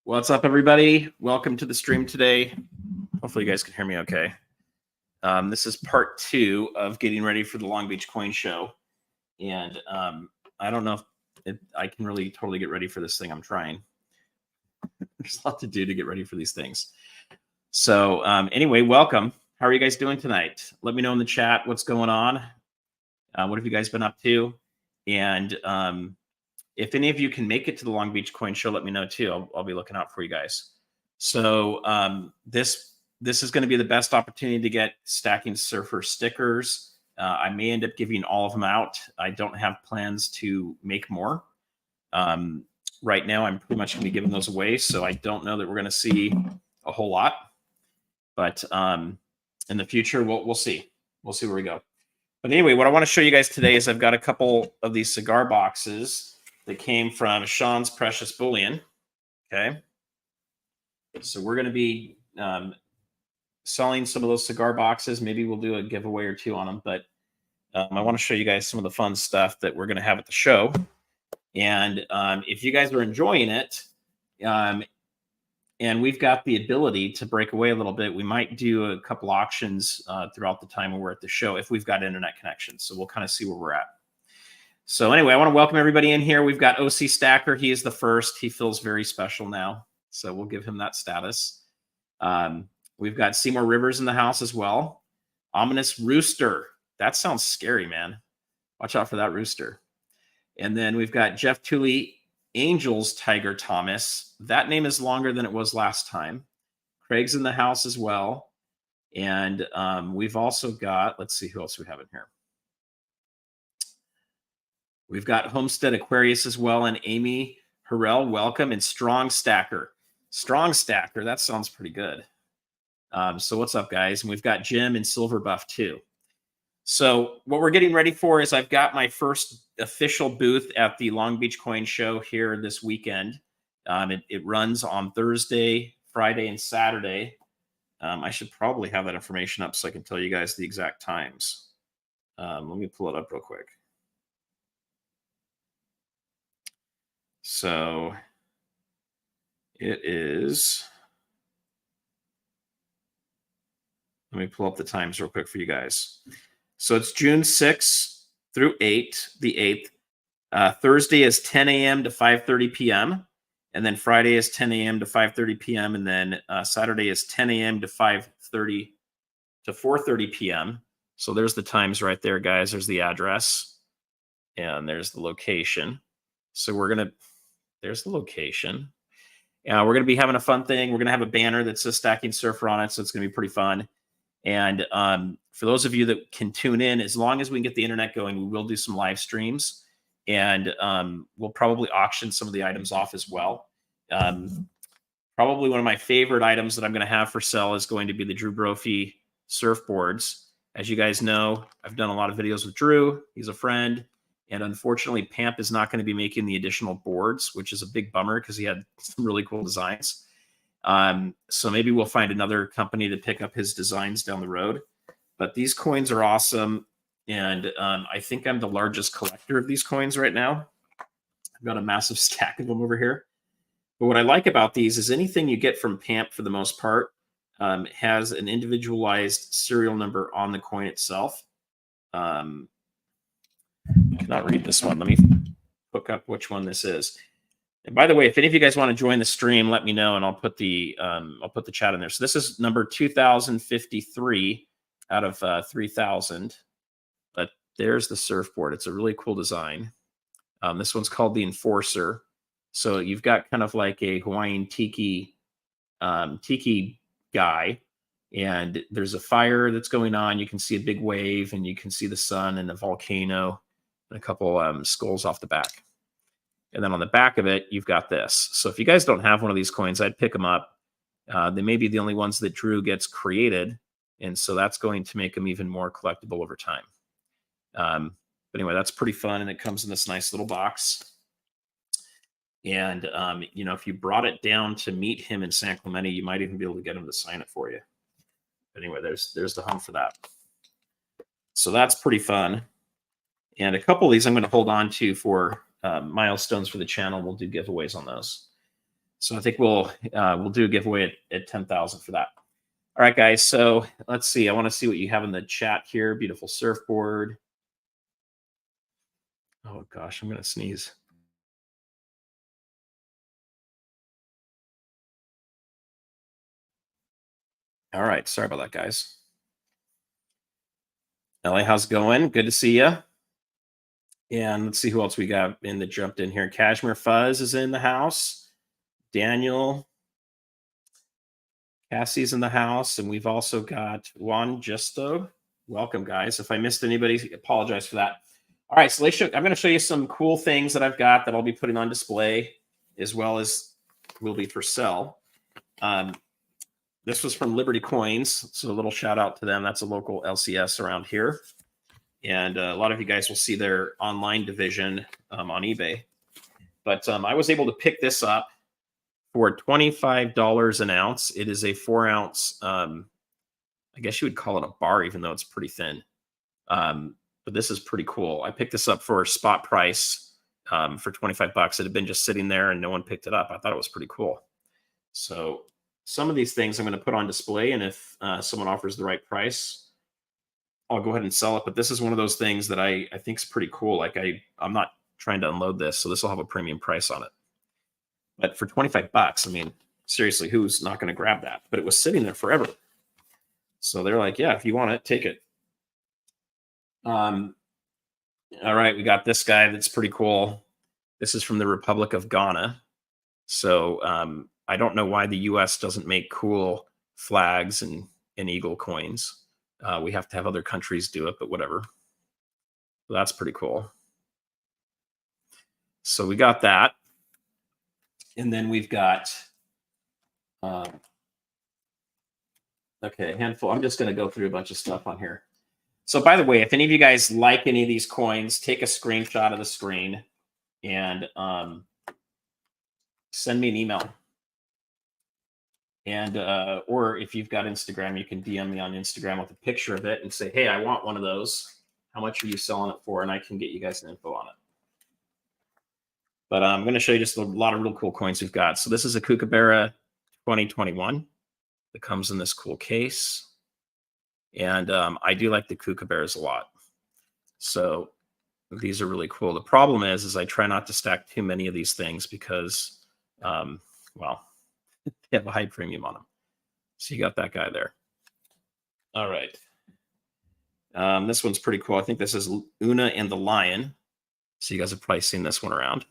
What's up, everybody? Welcome to the stream today. Hopefully you guys can hear me okay. This is part 2 of getting ready for the Long Beach Coin Show. And I don't know if I can really totally get ready for this thing. I'm trying. There's a lot to do to get ready for these things. So anyway, welcome. How are you guys doing tonight? Let me know in the chat what's going on. What have you guys been up to? And if any of you can make it to the Long Beach Coin Show, let me know too. I'll be looking out for you guys. So this is going to be the best opportunity to get Stacking Surfer stickers. I may end up giving all of them out. I don't have plans to make more. Right now, I'm pretty much going to be giving those away. So I don't know that we're going to see a whole lot. But in the future, we'll see. We'll see where we go. But anyway, what I want to show you guys today is I've got a couple of these cigar boxes that came from Sean's Precious Bullion. Okay. So we're going to be selling some of those cigar boxes. Maybe we'll do a giveaway or two on them. But I want to show you guys some of the fun stuff that we're going to have at the show. And if you guys are enjoying it, and we've got the ability to break away a little bit, we might do a couple auctions throughout the time when we're at the show if we've got internet connection. So we'll kind of see where we're at. So anyway, I want to welcome everybody in here. We've got OC Stacker. He is the first. He feels very special now. So we'll give him that status. We've got Seymour Rivers in the house as well. Ominous Rooster. That sounds scary, man. Watch out for that rooster. And then we've got Jeff Tooley, Angels Tiger Thomas. That name is longer than it was last time. Craig's in the house as well. And we've also got, let's see who else we have in here. We've got Homestead Aquarius as well, and Amy Harrell, welcome, and Strong Stacker. Strong Stacker, that sounds pretty good. So what's up, guys? And we've got Jim and Silver Buff too. So what we're getting ready for is I've got my first official booth at the Long Beach Coin Show here this weekend. It runs on Thursday, Friday, and Saturday. I should probably have that information up so I can tell you guys the exact times. Let me pull it up real quick. So it is, let me pull up the times real quick for you guys. So it's June 6th through 8th, the 8th. Thursday is 10 a.m. to 5:30 p.m. And then Friday is 10 a.m. to 5:30 p.m. And then Saturday is 10 a.m. to 5:30 to 4:30 p.m. So there's the times right there, guys. There's the address and there's the location. So there's the location. We're going to be having a fun thing. We're going to have a banner that says Stacking Surfer on it. So it's going to be pretty fun. And for those of you that can tune in, as long as we can get the internet going, we will do some live streams. And we'll probably auction some of the items off as well. Probably one of my favorite items that I'm going to have for sale is going to be the Drew Brophy surfboards. As you guys know, I've done a lot of videos with Drew. He's a friend. And unfortunately, Pamp is not going to be making the additional boards, which is a big bummer because he had some really cool designs. So maybe we'll find another company to pick up his designs down the road. But these coins are awesome. And I think I'm the largest collector of these coins right now. I've got a massive stack of them over here. But what I like about these is anything you get from Pamp, for the most part, has an individualized serial number on the coin itself. I cannot read this one. Let me hook up which one this is. And by the way, if any of you guys want to join the stream, let me know, and I'll put the chat in there. So this is number 2053 out of 3000. But there's the surfboard. It's a really cool design. This one's called the Enforcer. So you've got kind of like a Hawaiian tiki guy, and there's a fire that's going on. You can see a big wave, and you can see the sun and the volcano and a couple skulls off the back. And then on the back of it, you've got this. So if you guys don't have one of these coins, I'd pick them up. They may be the only ones that Drew gets created. And so that's going to make them even more collectible over time. But anyway, that's pretty fun. And it comes in this nice little box. And, you know, if you brought it down to meet him in San Clemente, you might even be able to get him to sign it for you. But anyway, there's the home for that. So that's pretty fun. And a couple of these I'm going to hold on to for milestones for the channel. We'll do giveaways on those. So I think we'll do a giveaway at 10,000 for that. All right, guys. So let's see. I want to see what you have in the chat here. Beautiful surfboard. Oh gosh, I'm gonna sneeze. All right, sorry about that, guys. LA, how's it going? Good to see you. And let's see who else we got in that jumped in here. Cashmere Fuzz is in the house. Daniel, Cassie's in the house, and we've also got Juan Justo. Welcome, guys. If I missed anybody, apologize for that. All right, so I'm going to show you some cool things that I've got that I'll be putting on display, as well as will be for sale. This was from Liberty Coins, so a little shout out to them. That's a local LCS around here. And a lot of you guys will see their online division on eBay. But I was able to pick this up for $25 an ounce. It is a 4-ounce, I guess you would call it a bar, even though it's pretty thin. But this is pretty cool. I picked this up for spot price for $25. It had been just sitting there and no one picked it up. I thought it was pretty cool. So some of these things I'm going to put on display, and if someone offers the right price, I'll go ahead and sell it. But this is one of those things that I think is pretty cool. Like I'm not trying to unload this, so this will have a premium price on it. But for $25, I mean, seriously, who's not going to grab that? But it was sitting there forever. So they're like, yeah, if you want it, take it. All right, we got this guy that's pretty cool. This is from the Republic of Ghana. So I don't know why the U.S. doesn't make cool flags and eagle coins. We have to have other countries do it, but whatever. So that's pretty cool. So we got that. And then we've got, okay, a handful. I'm just going to go through a bunch of stuff on here. So by the way, if any of you guys like any of these coins, take a screenshot of the screen and send me an email. And or if you've got Instagram, you can DM me on Instagram with a picture of it and say, hey, I want one of those. How much are you selling it for? And I can get you guys an info on it. But I'm going to show you just a lot of real cool coins we've got. So this is a Kookaburra 2021 that comes in this cool case. And I do like the Kookaburras a lot. So these are really cool. The problem is I try not to stack too many of these things because, well, they have a high premium on them. So you got that guy there. All right. This one's pretty cool. I think this is Una and the Lion. So you guys have probably seen this one around.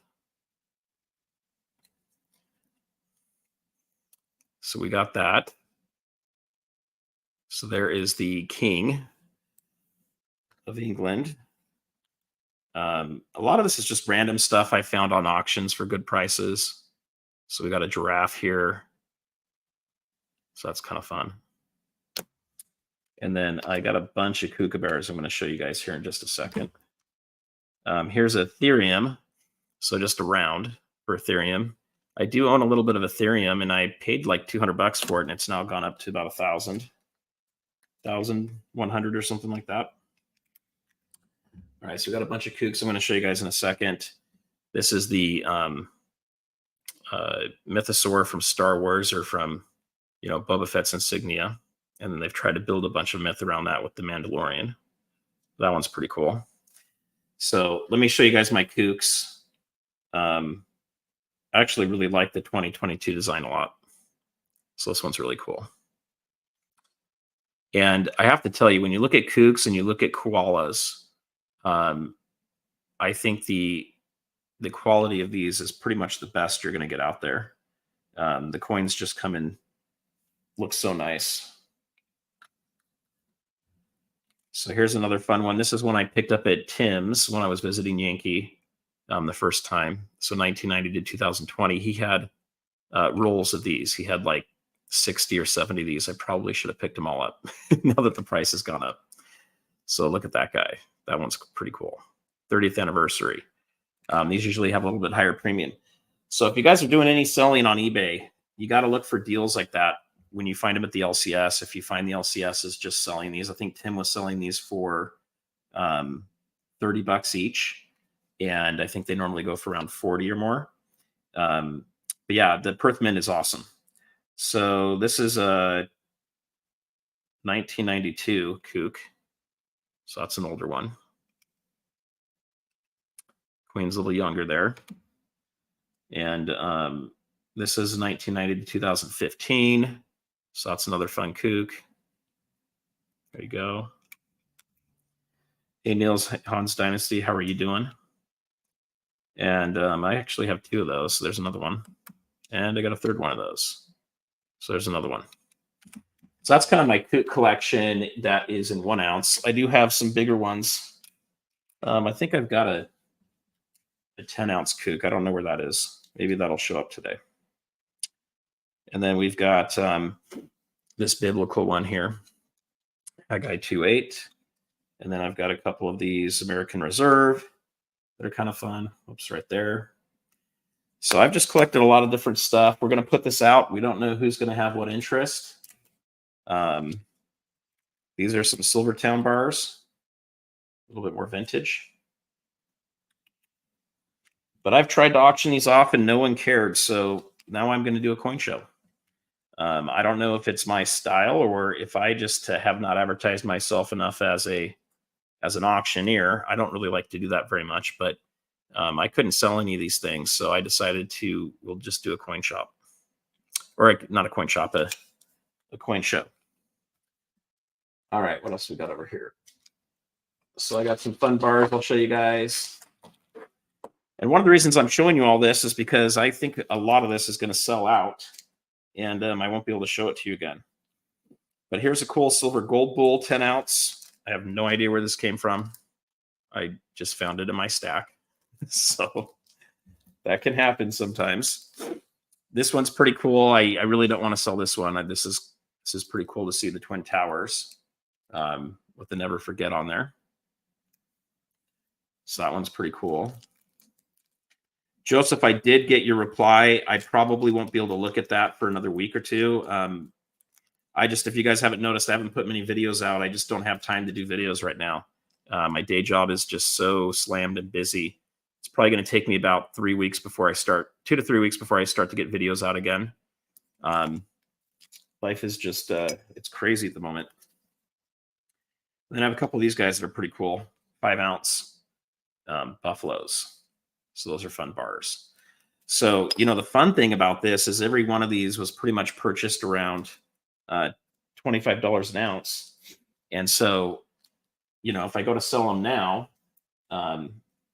So we got that. So there is the King of England. A lot of this is just random stuff I found on auctions for good prices. So we got a giraffe here. So that's kind of fun. And then I got a bunch of kookaburras I'm going to show you guys here in just a second. Here's Ethereum. So just a round for Ethereum. I do own a little bit of Ethereum, and I paid like $200 for it, and it's now gone up to about 1,100 or something like that. All right, so we got a bunch of kooks I'm going to show you guys in a second. This is the mythosaur from Star Wars, or from, you know, Boba Fett's insignia. And then they've tried to build a bunch of myth around that with the Mandalorian. That one's pretty cool. So let me show you guys my kooks. I actually really like the 2022 design a lot. So this one's really cool. And I have to tell you, when you look at kooks and you look at koalas, I think the quality of these is pretty much the best you're going to get out there. The coins just come in, look so nice. So here's another fun one. This is one I picked up at Tim's when I was visiting Yankee the first time. So 1990 to 2020, he had rolls of these. He had like 60 or 70 of these. I probably should have picked them all up now that the price has gone up. So look at that guy. That one's pretty cool. 30th anniversary. These usually have a little bit higher premium. So if you guys are doing any selling on eBay, you got to look for deals like that when you find them at the LCS. If you find the LCS is just selling these, I think Tim was selling these for $30 each. And I think they normally go for around 40 or more. But But yeah, the Perth Mint is awesome. So this is a 1992 Kook. So that's an older one. Queen's a little younger there. And this is 1990 to 2015. So that's another fun Kook. There you go. Hey, Niels, Hans Dynasty, how are you doing? And I actually have 2 of those. So there's another one. And I got a 3rd one of those. So there's another one. So that's kind of my Kook collection that is in 1 ounce. I do have some bigger ones. I think I've got a 10-ounce Kook. I don't know where that is. Maybe that'll show up today. And then we've got this biblical one here, Haggai 2:8. And then I've got a couple of these American Reserve that are kind of fun. Oops, right there. So I've just collected a lot of different stuff. We're going to put this out. We don't know who's going to have what interest. These are some Silvertown bars, a little bit more vintage. But I've tried to auction these off and no one cared. So now I'm going to do a coin show. I don't know if it's my style or if I just have not advertised myself enough as an auctioneer. I don't really like to do that very much, but I couldn't sell any of these things. So I decided we'll just do a coin shop. Or not a coin shop, a coin show. All right, what else we got over here? So I got some fun bars I'll show you guys. And one of the reasons I'm showing you all this is because I think a lot of this is going to sell out. And I won't be able to show it to you again. But here's a cool silver gold bull, 10 ounce. I have no idea where this came from. I just found it in my stack. So that can happen sometimes. This one's pretty cool. I really don't want to sell this one. This is pretty cool to see the Twin Towers with the Never Forget on there. So that one's pretty cool. Joseph, I did get your reply. I probably won't be able to look at that for another week or 2. If you guys haven't noticed, I haven't put many videos out. I just don't have time to do videos right now. My day job is just so slammed and busy. It's probably going to take me about 3 weeks before I start, 2 to 3 weeks before I start to get videos out again. Life is just, it's crazy at the moment. And then I have a couple of these guys that are pretty cool. 5 ounce buffaloes. So those are fun bars. So, the fun thing about this is every one of these was pretty much purchased around $25 an ounce. And so, if I go to sell them now,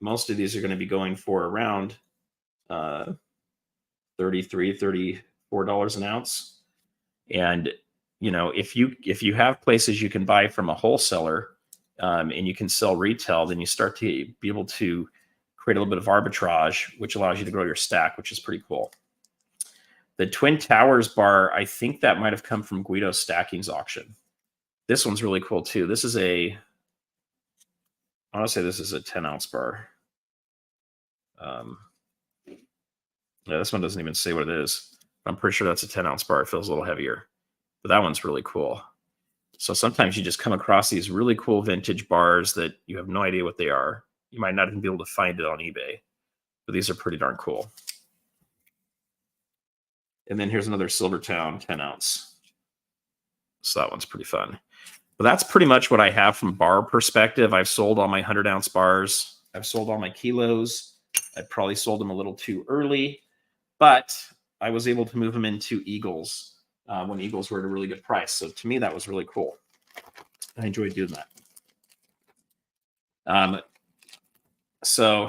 most of these are going to be going for around $33, $34 an ounce. And, if you have places you can buy from a wholesaler and you can sell retail, then you start to be able to create a little bit of arbitrage, which allows you to grow your stack, which is pretty cool. The Twin Towers bar, I think that might have come from Guido Stacking's auction. This one's really cool too. This is I want to say this is a 10 ounce bar. Yeah, this one doesn't even say what it is. I'm pretty sure that's a 10 ounce bar. It feels a little heavier, but that one's really cool. So sometimes you just come across these really cool vintage bars that you have no idea what they are. You might not even be able to find it on eBay, but these are pretty darn cool. And then here's another Silvertown 10 ounce. So that one's pretty fun. But that's pretty much what I have from bar perspective. I've sold all my 100 ounce bars. I've sold all my kilos. I probably sold them a little too early, but I was able to move them into Eagles when Eagles were at a really good price. So to me, that was really cool. I enjoyed doing that. So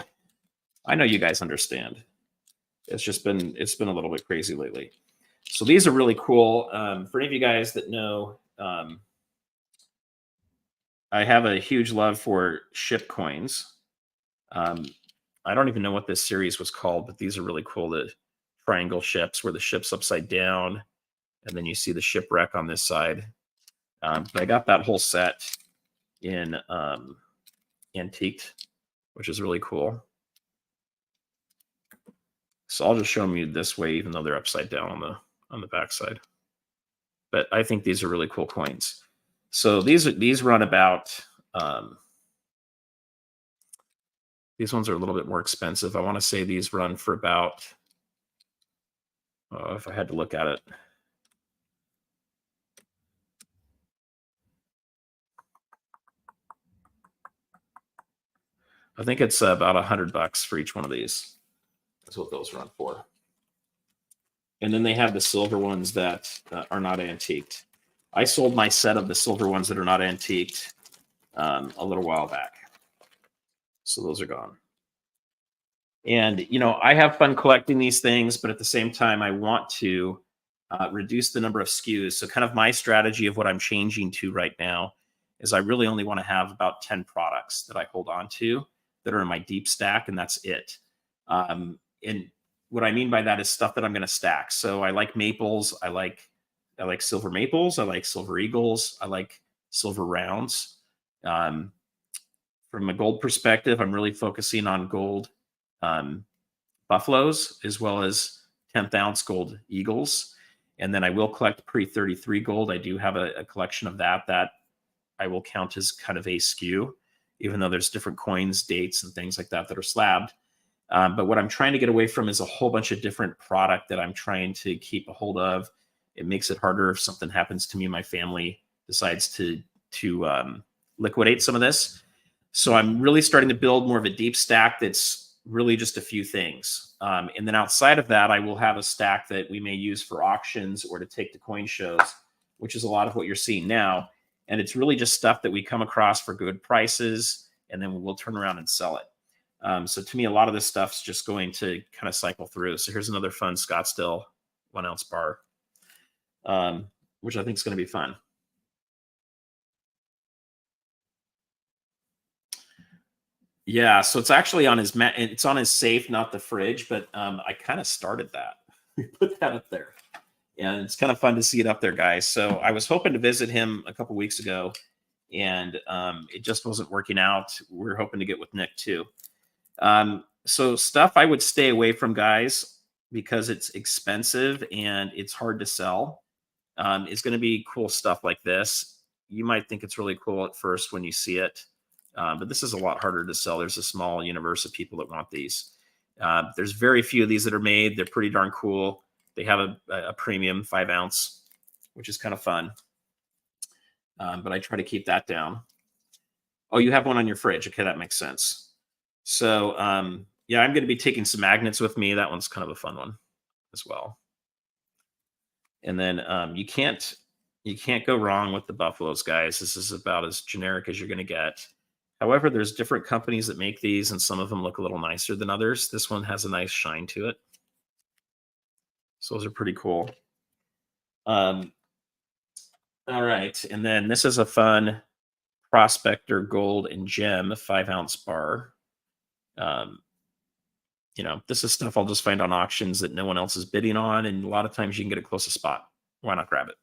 I know you guys understand. It's been a little bit crazy lately. So these are really cool. For any of you guys that know, I have a huge love for ship coins. I don't even know what this series was called, but these are really cool. The triangle ships where the ship's upside down and then you see the shipwreck on this side. But I got that whole set in antiqued, which is really cool. So I'll just show them you this way, even though they're upside down on the back side. But I think these are really cool coins. So these run about, these ones are a little bit more expensive. I want to say these run for about if I had to look at it. I think it's about $100 for each one of these. That's what those run for. And then they have the silver ones that are not antiqued. I sold my set of the silver ones that are not antiqued a little while back. So those are gone. And, you know, I have fun collecting these things, but at the same time, I want to reduce the number of SKUs. So kind of my strategy of what I'm changing to right now is I really only want to have about 10 products that I hold on to that are in my deep stack, and that's it. And what I mean by that is stuff that I'm going to stack. So I like maples. I like silver maples. I like silver eagles. I like silver rounds. From a gold perspective, I'm really focusing on gold buffaloes as well as 10th ounce gold eagles. And then I will collect pre-33 gold. I do have a collection of that I will count as kind of a SKU, even though there's different coins, dates, and things like that are slabbed. But what I'm trying to get away from is a whole bunch of different product that I'm trying to keep a hold of. It makes it harder if something happens to me and my family decides to liquidate some of this. So I'm really starting to build more of a deep stack that's really just a few things. And then outside of that, I will have a stack that we may use for auctions or to take to coin shows, which is a lot of what you're seeing now. And it's really just stuff that we come across for good prices, and then we'll turn around and sell it. So to me, a lot of this stuff's just going to kind of cycle through. So here's another fun Scottsdale 1 ounce bar, which I think is going to be fun. Yeah, so it's actually on his it's on his safe, not the fridge, but I kind of started that. We put that up there. And it's kind of fun to see it up there, guys. So I was hoping to visit him a couple weeks ago, and it just wasn't working out. We're hoping to get with Nick too. So stuff I would stay away from, guys, because it's expensive and it's hard to sell, is going to be cool stuff like this. You might think it's really cool at first when you see it, but this is a lot harder to sell. There's a small universe of people that want these. There's very few of these that are made. They're pretty darn cool. They have a premium 5 ounce, which is kind of fun. But I try to keep that down. Oh, you have one on your fridge. Okay, that makes sense. So, yeah, I'm going to be taking some magnets with me. That one's kind of a fun one as well. And then you can't go wrong with the buffaloes, guys. This is about as generic as you're going to get. However, there's different companies that make these, and some of them look a little nicer than others. This one has a nice shine to it. So those are pretty cool. All right. And then this is a fun Prospector Gold and Gem 5 ounce bar. You know, this is stuff I'll just find on auctions that no one else is bidding on. And a lot of times you can get it close to spot. Why not grab it?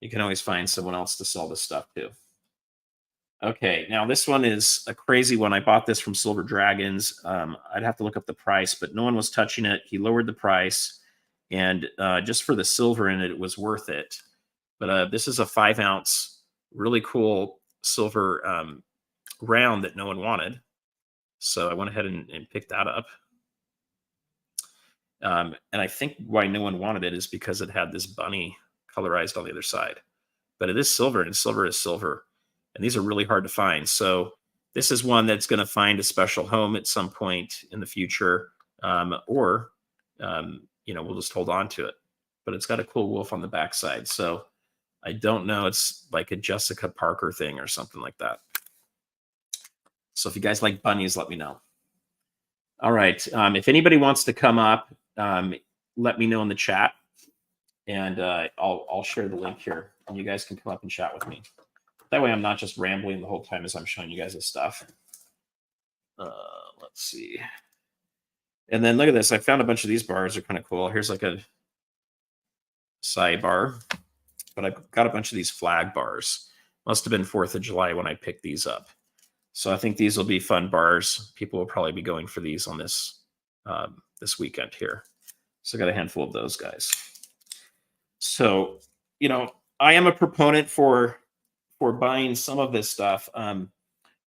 You can always find someone else to sell this stuff to. Okay, now this one is a crazy one. I bought this from Silver Dragons. I'd have to look up the price, but no one was touching it. He lowered the price, and just for the silver in it, it was worth it. But this is a 5 ounce, really cool silver round that no one wanted. So I went ahead and picked that up. And I think why no one wanted it is because it had this bunny colorized on the other side. But it is silver, and silver is silver. And these are really hard to find. So this is one that's going to find a special home at some point in the future, or you know, we'll just hold on to it. But it's got a cool wolf on the backside. So I don't know. It's like a Jessica Parker thing or something like that. So if you guys like bunnies, let me know. All right. If anybody wants to come up, let me know in the chat, and I'll share the link here, and you guys can come up and chat with me. That way I'm not just rambling the whole time as I'm showing you guys this stuff. Let's see. And then look at this. I found a bunch of these bars. They're kind of cool. Here's like a sidebar. But I've got a bunch of these flag bars. Must have been 4th of July when I picked these up. So I think these will be fun bars. People will probably be going for these on this this weekend here. So I got a handful of those guys. So, you know, I am a proponent for buying some of this stuff.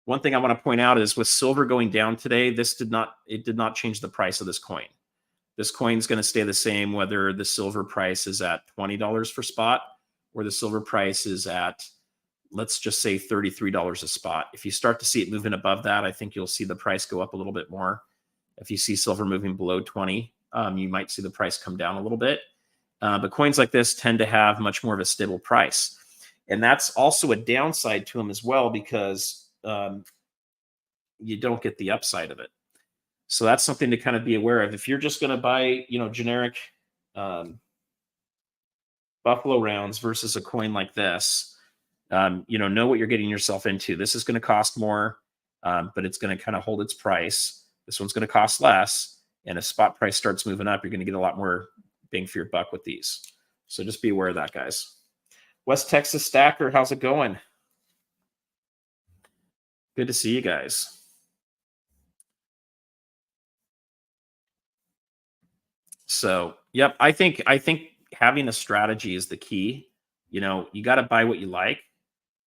One thing I want to point out is with silver going down today, it did not change the price of this coin. This coin's going to stay the same whether the silver price is at $20 for spot or the silver price is at, let's just say, $33 a spot. If you start to see it moving above that, I think you'll see the price go up a little bit more. If you see silver moving below 20, you might see the price come down a little bit. But coins like this tend to have much more of a stable price. And that's also a downside to them as well, because you don't get the upside of it. So that's something to kind of be aware of. If you're just going to buy, generic Buffalo rounds versus a coin like this, know what you're getting yourself into. This is going to cost more, but it's going to kind of hold its price. This one's going to cost less. And if spot price starts moving up, you're going to get a lot more bang for your buck with these. So just be aware of that, guys. West Texas Stacker, how's it going? Good to see you guys. So, yep, I think having a strategy is the key. You got to buy what you like.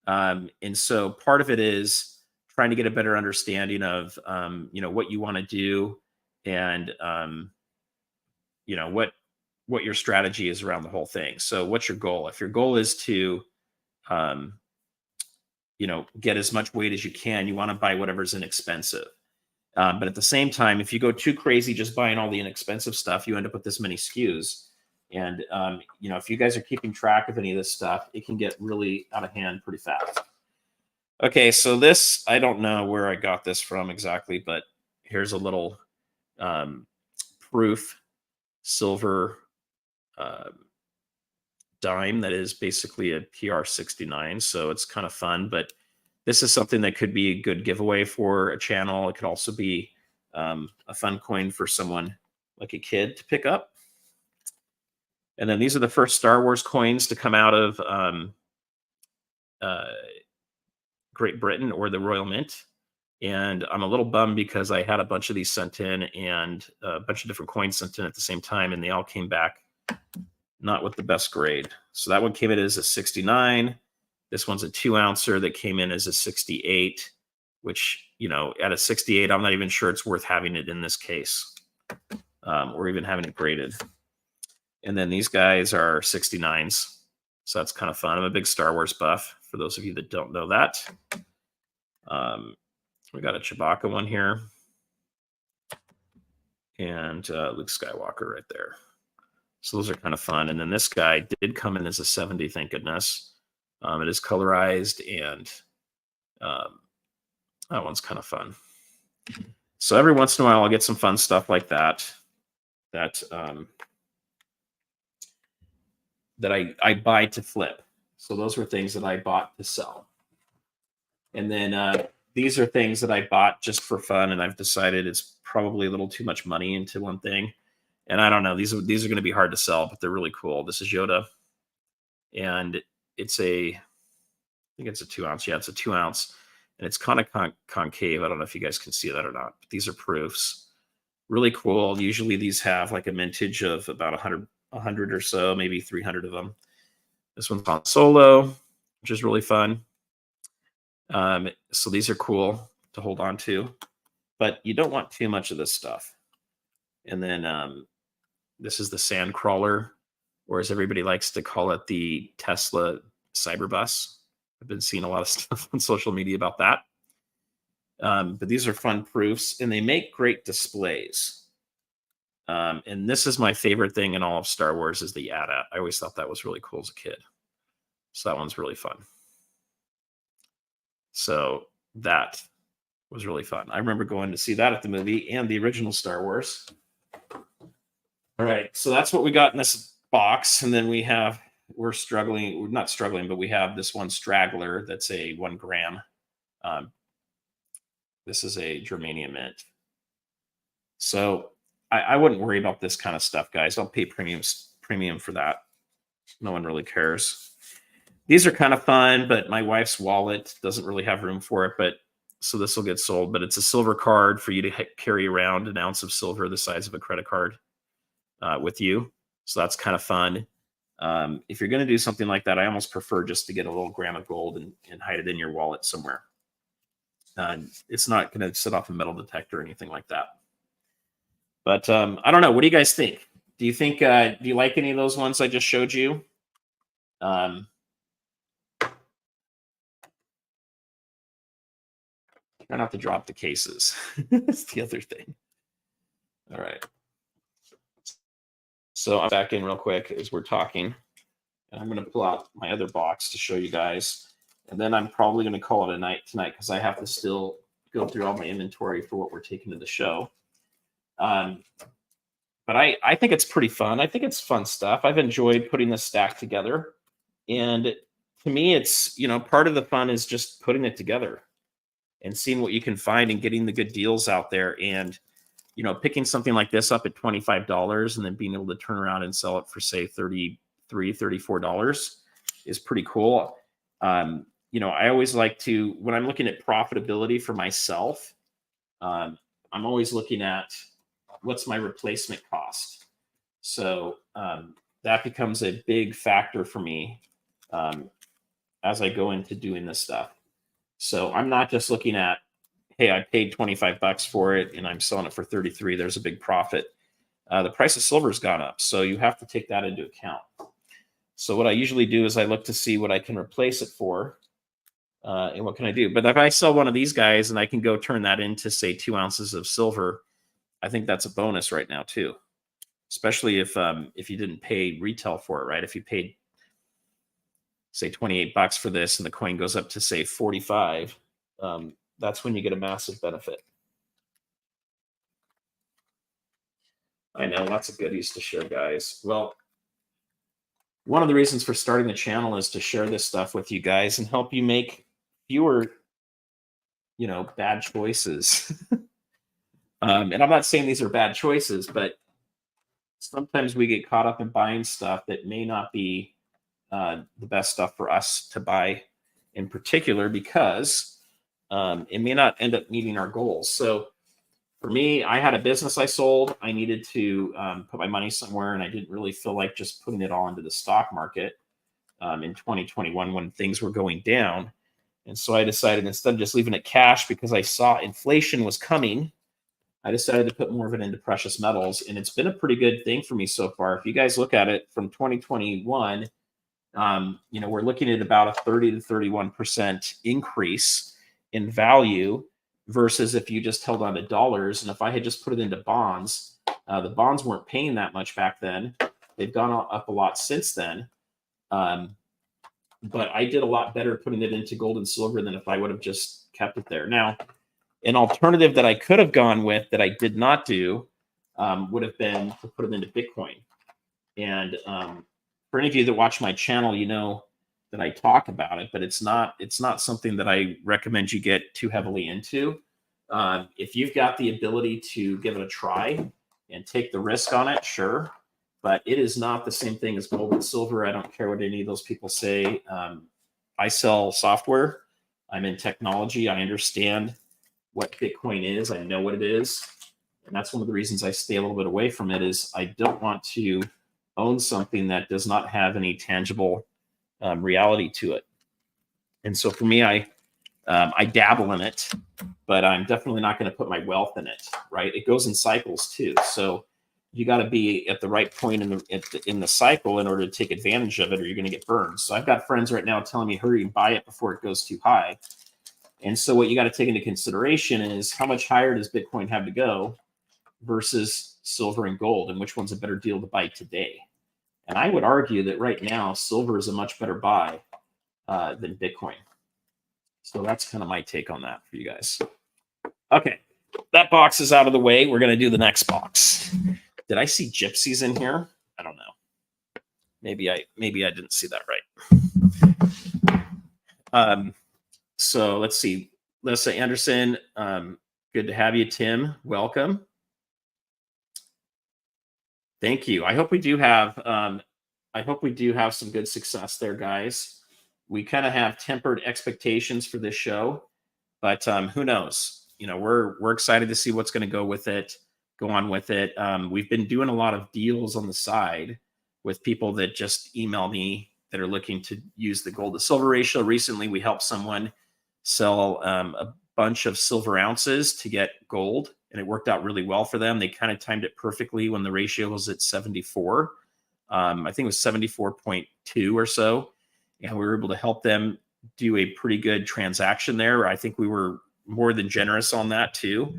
And so part of it is trying to get a better understanding of, what you want to do and, what your strategy is around the whole thing. So what's your goal? If your goal is to, get as much weight as you can, you want to buy whatever's inexpensive. But at the same time, if you go too crazy just buying all the inexpensive stuff, you end up with this many SKUs. And, if you guys are keeping track of any of this stuff, it can get really out of hand pretty fast. Okay, so this, I don't know where I got this from exactly, but here's a little proof silver dime that is basically a PR69. So it's kind of fun, but this is something that could be a good giveaway for a channel. It could also be a fun coin for someone like a kid to pick up. And then these are the first Star Wars coins to come out of Great Britain or the Royal Mint. And I'm a little bummed because I had a bunch of these sent in and a bunch of different coins sent in at the same time, and they all came back not with the best grade. So that one came in as a 69. This one's a 2-ouncer that came in as a 68, which, at a 68, I'm not even sure it's worth having it in this case or even having it graded. And then these guys are 69s. So that's kind of fun. I'm a big Star Wars buff, for those of you that don't know that. We got a Chewbacca one here. And Luke Skywalker right there. So those are kind of fun. And then this guy did come in as a 70, thank goodness. It is colorized, and that one's kind of fun. So every once in a while, I'll get some fun stuff like that that I buy to flip. So those were things that I bought to sell. And then these are things that I bought just for fun, and I've decided it's probably a little too much money into one thing. And I don't know, these are going to be hard to sell, but they're really cool. This is Yoda, and it's I think it's a 2-ounce. Yeah, it's a 2-ounce, and it's kind of concave. I don't know if you guys can see that or not, but these are proofs. Really cool. Usually these have like a mintage of about 100 or so, maybe 300 of them. This one's on Solo, which is really fun. So these are cool to hold on to, but you don't want too much of this stuff. And then this is the Sand Crawler, or as everybody likes to call it, the Tesla Cyberbus. I've been seeing a lot of stuff on social media about that. But these are fun proofs, and they make great displays. And this is my favorite thing in all of Star Wars is the AT-AT. I always thought that was really cool as a kid. So that one's really fun. So that was really fun. I remember going to see that at the movie and the original Star Wars. All right, so that's what we got in this box. And then we're struggling, we're not struggling, but we have this one straggler that's a 1 gram. This is a Germanium mint. So I wouldn't worry about this kind of stuff, guys. Don't pay premium for that. No one really cares. These are kind of fun, but my wife's wallet doesn't really have room for it. But so this will get sold. But it's a silver card for you to carry around, an ounce of silver the size of a credit card with you. So that's kind of fun. If you're going to do something like that, I almost prefer just to get a little gram of gold and hide it in your wallet somewhere. It's not going to set off a metal detector or anything like that. But I don't know. What do you guys think? Do you think, do you like any of those ones I just showed you? Try not to drop the cases. That's the other thing. All right. So I'm back in real quick as we're talking. And I'm going to pull out my other box to show you guys. And then I'm probably going to call it a night tonight because I have to still go through all my inventory for what we're taking to the show. But I think it's pretty fun. I think it's fun stuff. I've enjoyed putting this stack together. And to me, it's, you know, part of the fun is just putting it together and seeing what you can find and getting the good deals out there. And, you know, picking something like this up at $25 and then being able to turn around and sell it for, say, $33, $34 is pretty cool. You know, I always like to, when I'm looking at profitability for myself, I'm always looking at what's my replacement cost. So that becomes a big factor for me as I go into doing this stuff. So I'm not just looking at, hey, I paid 25 bucks for it and I'm selling it for 33. There's a big profit. The price of silver has gone up. So you have to take that into account. So what I usually do is I look to see what I can replace it for and what can I do. But if I sell one of these guys and I can go turn that into, say, 2 ounces of silver, I think that's a bonus right now too, especially if you didn't pay retail for it, right? If you paid, say, 28 bucks for this and the coin goes up to, say, 45, that's when you get a massive benefit. I know, lots of goodies to share, guys. Well, one of the reasons for starting the channel is to share this stuff with you guys and help you make fewer, you know, bad choices. And I'm not saying these are bad choices, but sometimes we get caught up in buying stuff that may not be the best stuff for us to buy in particular because it may not end up meeting our goals. So for me, I had a business I sold. I needed to put my money somewhere, and I didn't really feel like just putting it all into the stock market in 2021 when things were going down. And so I decided, instead of just leaving it cash because I saw inflation was coming, I decided to put more of it into precious metals, and it's been a pretty good thing for me so far. If you guys look at it from 2021, you know, we're looking at about a 30 to 31% increase in value versus if you just held on to dollars. And if I had just put it into bonds, the bonds weren't paying that much back then. They've gone up a lot since then. But I did a lot better putting it into gold and silver than if I would have just kept it there. Now, an alternative that I could have gone with that I did not do would have been to put it into Bitcoin. And for any of you that watch my channel, you know that I talk about it, but it's not something that I recommend you get too heavily into. If you've got the ability to give it a try and take the risk on it, sure. But it is not the same thing as gold and silver. I don't care what any of those people say. I sell software. I'm in technology. I understand what Bitcoin is. I know what it is. And that's one of the reasons I stay a little bit away from it, is I don't want to own something that does not have any tangible reality to it. And so for me, I dabble in it, but I'm definitely not going to put my wealth in it, right? It goes in cycles too. So you got to be at the right point in the cycle in order to take advantage of it, or you're going to get burned. So I've got friends right now telling me, hurry and buy it before it goes too high. And so what you got to take into consideration is how much higher does Bitcoin have to go versus silver and gold, and which one's a better deal to buy today. And I would argue that right now, silver is a much better buy than Bitcoin. So that's kind of my take on that for you guys. Okay, that box is out of the way. We're going to do the next box. Did I see gypsies in here? I don't know. Maybe I didn't see that right. So let's see. Lisa Anderson, good to have you. Tim, welcome. Thank you. I hope we do have some good success there, guys. We kind of have tempered expectations for this show, but who knows? You know, we're excited to see what's going to go on with it. We've been doing a lot of deals on the side with people that just email me that are looking to use the gold to silver ratio. Recently, we helped someone sell a bunch of silver ounces to get gold and it worked out really well for them. They kind of timed it perfectly when the ratio was at 74. I think it was 74.2 or so. And we were able to help them do a pretty good transaction there. I think we were more than generous on that too.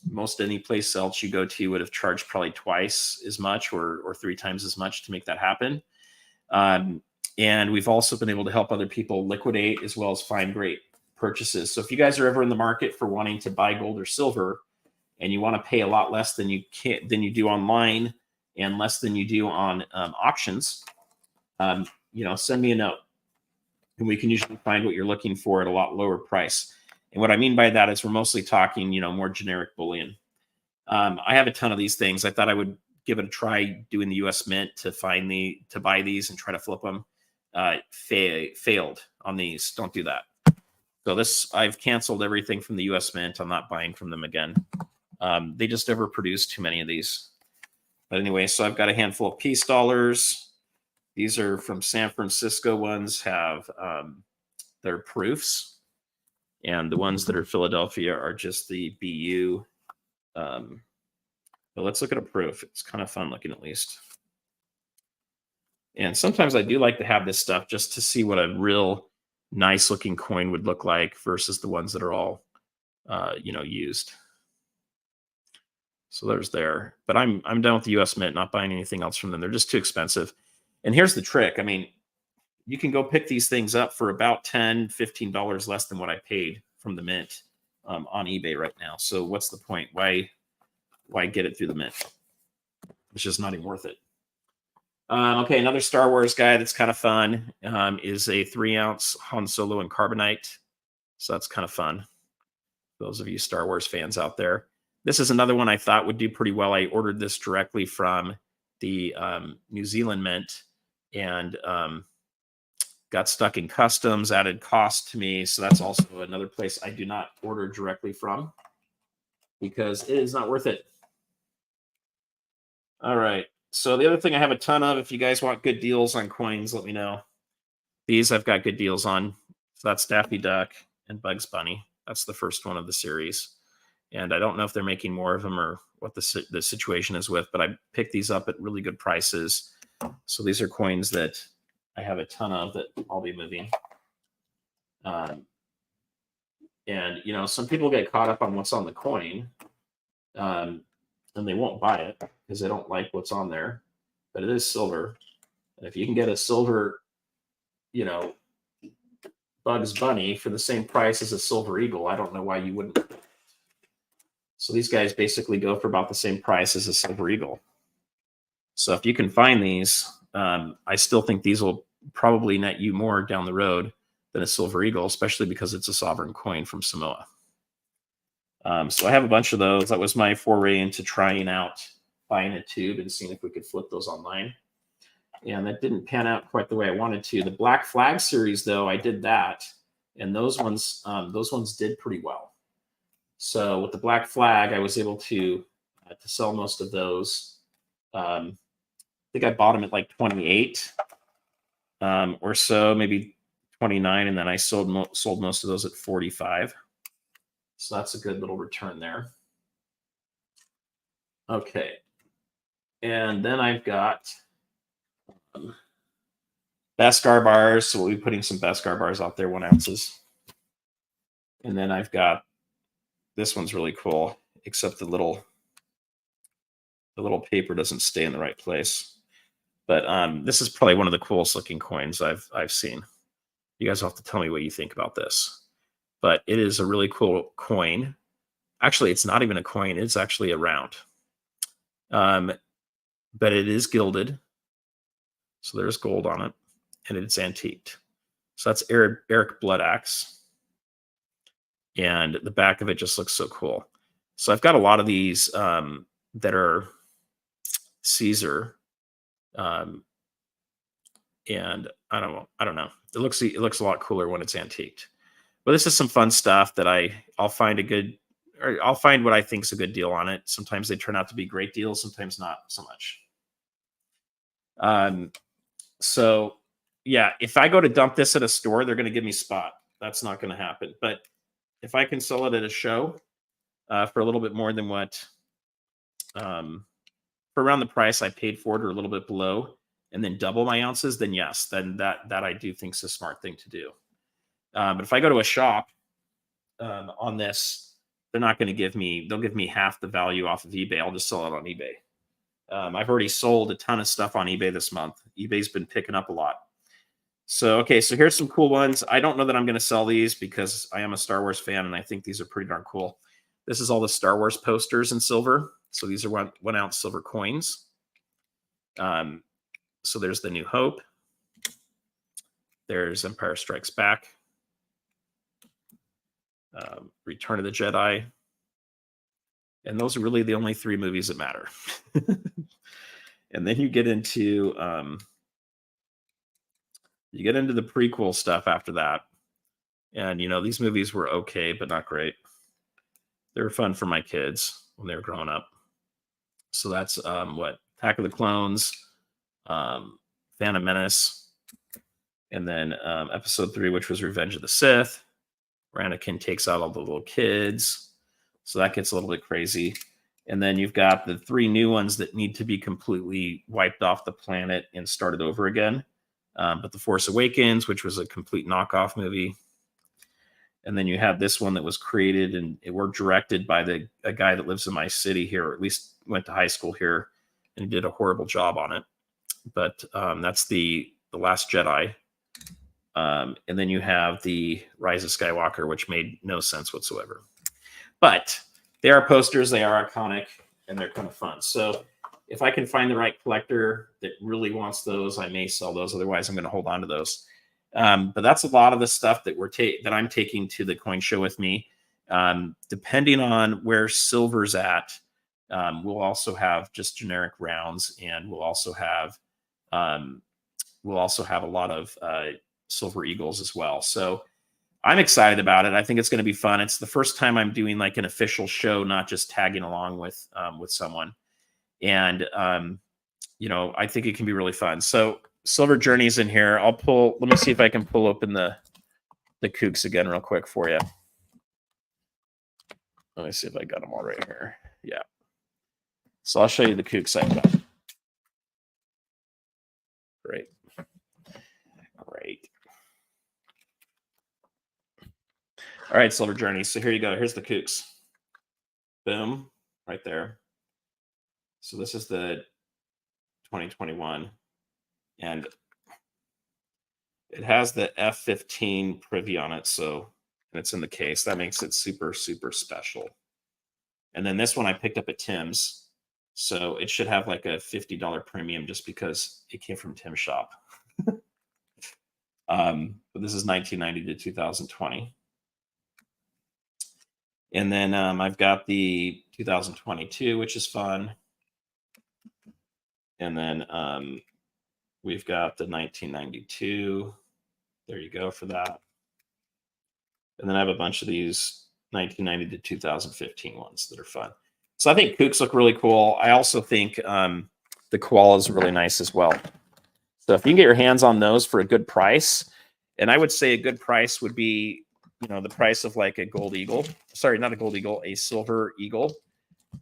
Most any place else you go to would have charged probably twice as much or 3 times as much to make that happen. And we've also been able to help other people liquidate as well as find great purchases. So if you guys are ever in the market for wanting to buy gold or silver and you want to pay a lot less than you do online and less than you do on auctions, send me a note and we can usually find what you're looking for at a lot lower price. And what I mean by that is we're mostly talking, more generic bullion. I have a ton of these things. I thought I would give it a try doing the U.S. Mint to buy these and try to flip them. Failed on these. Don't do that. So I've canceled everything from the U.S. Mint. I'm not buying from them again. They just never produce too many of these. But anyway, so I've got a handful of peace dollars. These are from San Francisco. Ones have their proofs, and the ones that are Philadelphia are just the BU. But let's look at a proof. It's kind of fun looking, at least. And sometimes I do like to have this stuff just to see what a real nice looking coin would look like versus the ones that are all, used. So there's there. But I'm done with the U.S. Mint, not buying anything else from them. They're just too expensive. And here's the trick. I mean, you can go pick these things up for about $10, $15 less than what I paid from the Mint on eBay right now. So what's the point? Why get it through the Mint? It's just not even worth it. Okay, another Star Wars guy that's kind of fun is a 3-ounce Han Solo and carbonite. So that's kind of fun. Those of you Star Wars fans out there. This is another one I thought would do pretty well. I ordered this directly from the New Zealand Mint and got stuck in customs, added cost to me. So that's also another place I do not order directly from because it is not worth it. All right. So the other thing I have a ton of, if you guys want good deals on coins, let me know. These I've got good deals on. So that's Daffy Duck and Bugs Bunny. That's the first one of the series. And I don't know if they're making more of them or what the situation is with, but I picked these up at really good prices. So these are coins that I have a ton of that I'll be moving. And, some people get caught up on what's on the coin. And they won't buy it because they don't like what's on there, but it is silver. And if you can get a silver, Bugs Bunny for the same price as a silver eagle, I don't know why you wouldn't. So these guys basically go for about the same price as a silver eagle. So if you can find these, I still think these will probably net you more down the road than a silver eagle, especially because it's a sovereign coin from Samoa. So I have a bunch of those. That was my foray into trying out buying a tube and seeing if we could flip those online. And that didn't pan out quite the way I wanted to. The Black Flag series, though, I did that. And those ones did pretty well. So with the Black Flag, I was able to sell most of those. I think I bought them at like 28 or so, maybe 29. And then I sold most of those at 45. So that's a good little return there. Okay. And then I've got Beskar bars. So we'll be putting some Beskar bars out there, 1 ounces. And then I've got, this one's really cool, except the little paper doesn't stay in the right place. But this is probably one of the coolest looking coins I've seen. You guys will have to tell me what you think about this. But it is a really cool coin. Actually, it's not even a coin. It's actually a round. But it is gilded. So there's gold on it. And it's antiqued. So that's Eric Bloodaxe. And the back of it just looks so cool. So I've got a lot of these that are Caesar. And I don't know. It looks a lot cooler when it's antiqued. But this is some fun stuff that I'll find I'll find what I think is a good deal on it. Sometimes they turn out to be great deals, sometimes not so much. So yeah, if I go to dump this at a store, they're going to give me spot. That's not going to happen. But if I can sell it at a show, for a little bit more than what, for around the price I paid for it or a little bit below, and then double my ounces, then yes, then that I do think is a smart thing to do. But if I go to a shop on this, they're not going to give me, they'll give me half the value off of eBay. I'll just sell it on eBay. I've already sold a ton of stuff on eBay this month. eBay's been picking up a lot. So, okay, so here's some cool ones. I don't know that I'm going to sell these because I am a Star Wars fan and I think these are pretty darn cool. This is all the Star Wars posters in silver. So these are 1 ounce silver coins. So there's the New Hope. There's Empire Strikes Back. Return of the Jedi. And those are really the only 3 movies that matter. And then you get into the prequel stuff after that. And, you know, these movies were okay, but not great. They were fun for my kids when they were growing up. So that's Attack of the Clones, Phantom Menace, and then episode 3, which was Revenge of the Sith, where Anakin takes out all the little kids. So that gets a little bit crazy. And then you've got the 3 new ones that need to be completely wiped off the planet and started over again. But The Force Awakens, which was a complete knockoff movie. And then you have this one that was created and it were directed by a guy that lives in my city here, or at least went to high school here, and he did a horrible job on it. But that's the Last Jedi. And then you have the Rise of Skywalker, which made no sense whatsoever. But they are posters, they are iconic, and they're kind of fun. So if I can find the right collector that really wants those, I may sell those. Otherwise, I'm going to hold on to those. But that's a lot of the stuff that that I'm taking to the coin show with me. Depending on where silver's at, we'll also have just generic rounds, and we'll also have a lot of silver eagles as well. So I'm excited about it. I think it's going to be fun. It's the first time I'm doing like an official show, not just tagging along with someone. And you know, I think it can be really fun. So Silver Journey's in here. Let me see if I can pull open the Kooks again real quick for you. Let me see if I got them all right here. Yeah. So I'll show you the Kooks I've got. Great. Great. All right, Silver Journey. So here you go. Here's the Kooks. Boom. Right there. So this is the 2021. And it has the F-15 privy on it. So, and it's in the case. That makes it super, super special. And then this one I picked up at Tim's. So it should have like a $50 premium just because it came from Tim's shop. But this is 1990 to 2020. And then I've got the 2022, which is fun. And then we've got the 1992. There you go for that. And then I have a bunch of these 1990 to 2015 ones that are fun. So I think Kooks look really cool. I also think the koala is really nice as well. So if you can get your hands on those for a good price, and I would say a good price would be, you know, the price of like a gold eagle. Sorry, not a gold eagle, a silver eagle.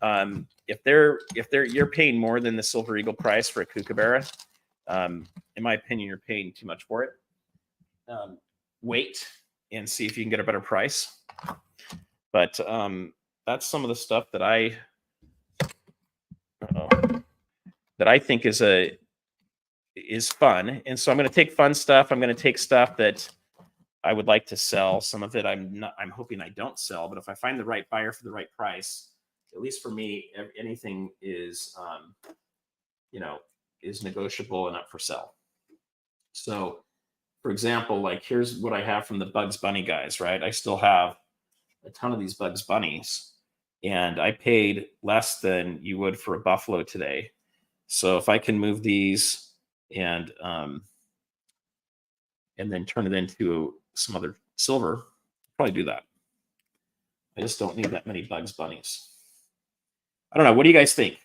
If you're paying more than the silver eagle price for a kookaburra, in my opinion, you're paying too much for it. Wait and see if you can get a better price. But that's some of the stuff that I think is fun. And so I'm going to take fun stuff. I'm going to take stuff that I would like to sell. Some of it I'm hoping I don't sell, but if I find the right buyer for the right price, at least for me, anything is, is negotiable and up for sale. So for example, like here's what I have from the Bugs Bunny guys, right? I still have a ton of these Bugs Bunnies, and I paid less than you would for a buffalo today. So if I can move these and then turn it into some other silver, I'll probably do that. I just don't need that many Bugs Bunnies. I don't know. What do you guys think?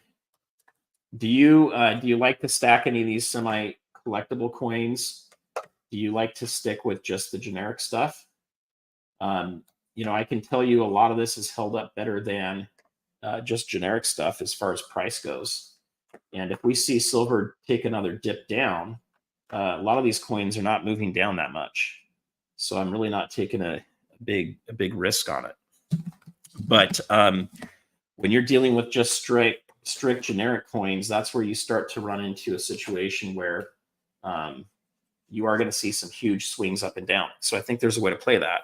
Do you like to stack any of these semi-collectible coins? Do you like to stick with just the generic stuff? you know, I can tell you a lot of this is held up better than just generic stuff as far as price goes. And if we see silver take another dip down, a lot of these coins are not moving down that much. So I'm really not taking a big risk on it. But when you're dealing with just strict generic coins, that's where you start to run into a situation where you are going to see some huge swings up and down. So I think there's a way to play that.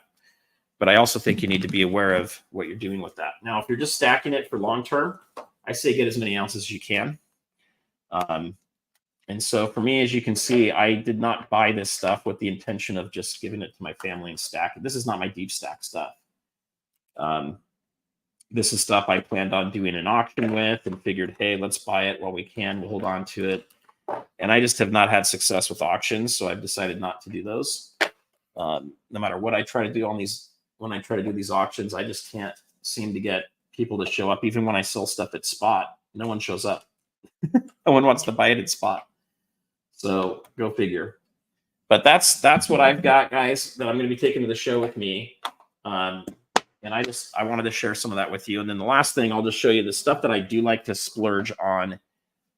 But I also think you need to be aware of what you're doing with that. Now, if you're just stacking it for long term, I say get as many ounces as you can. And so for me, as you can see, I did not buy this stuff with the intention of just giving it to my family and stack it. This is not my deep stack stuff. This is stuff I planned on doing an auction with and figured, hey, let's buy it while we can. We'll hold on to it. And I just have not had success with auctions, so I've decided not to do those. No matter what I try to do on these, when I try to do these auctions, I just can't seem to get people to show up. Even when I sell stuff at spot, no one shows up. No one wants to buy it at spot. So go figure. But that's what I've got, guys, that I'm going to be taking to the show with me. And I wanted to share some of that with you. And then the last thing, I'll just show you the stuff that I do like to splurge on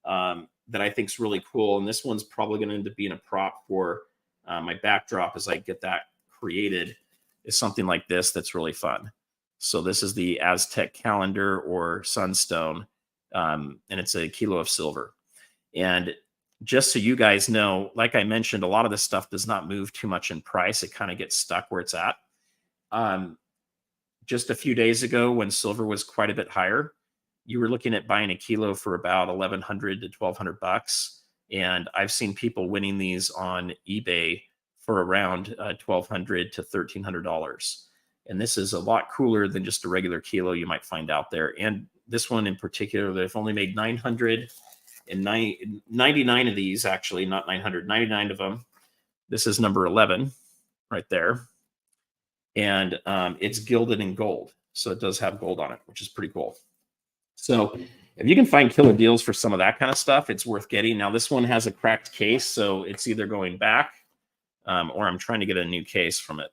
that I think is really cool. And this one's probably going to end up being a prop for my backdrop as I get that created, is something like this that's really fun. So this is the Aztec calendar or sunstone, and it's a kilo of silver. And just so you guys know, like I mentioned, a lot of this stuff does not move too much in price. It kind of gets stuck where it's at. Just a few days ago, when silver was quite a bit higher, you were looking at buying a kilo for about $1,100 to $1,200. And I've seen people winning these on eBay for around $1,200 to $1,300. And this is a lot cooler than just a regular kilo you might find out there. And this one in particular, they've only made 999 of these, actually, not 900, 99 of them. This is number 11 right there. And it's gilded in gold. So it does have gold on it, which is pretty cool. So if you can find killer deals for some of that kind of stuff, it's worth getting. Now, this one has a cracked case, so it's either going back or I'm trying to get a new case from it,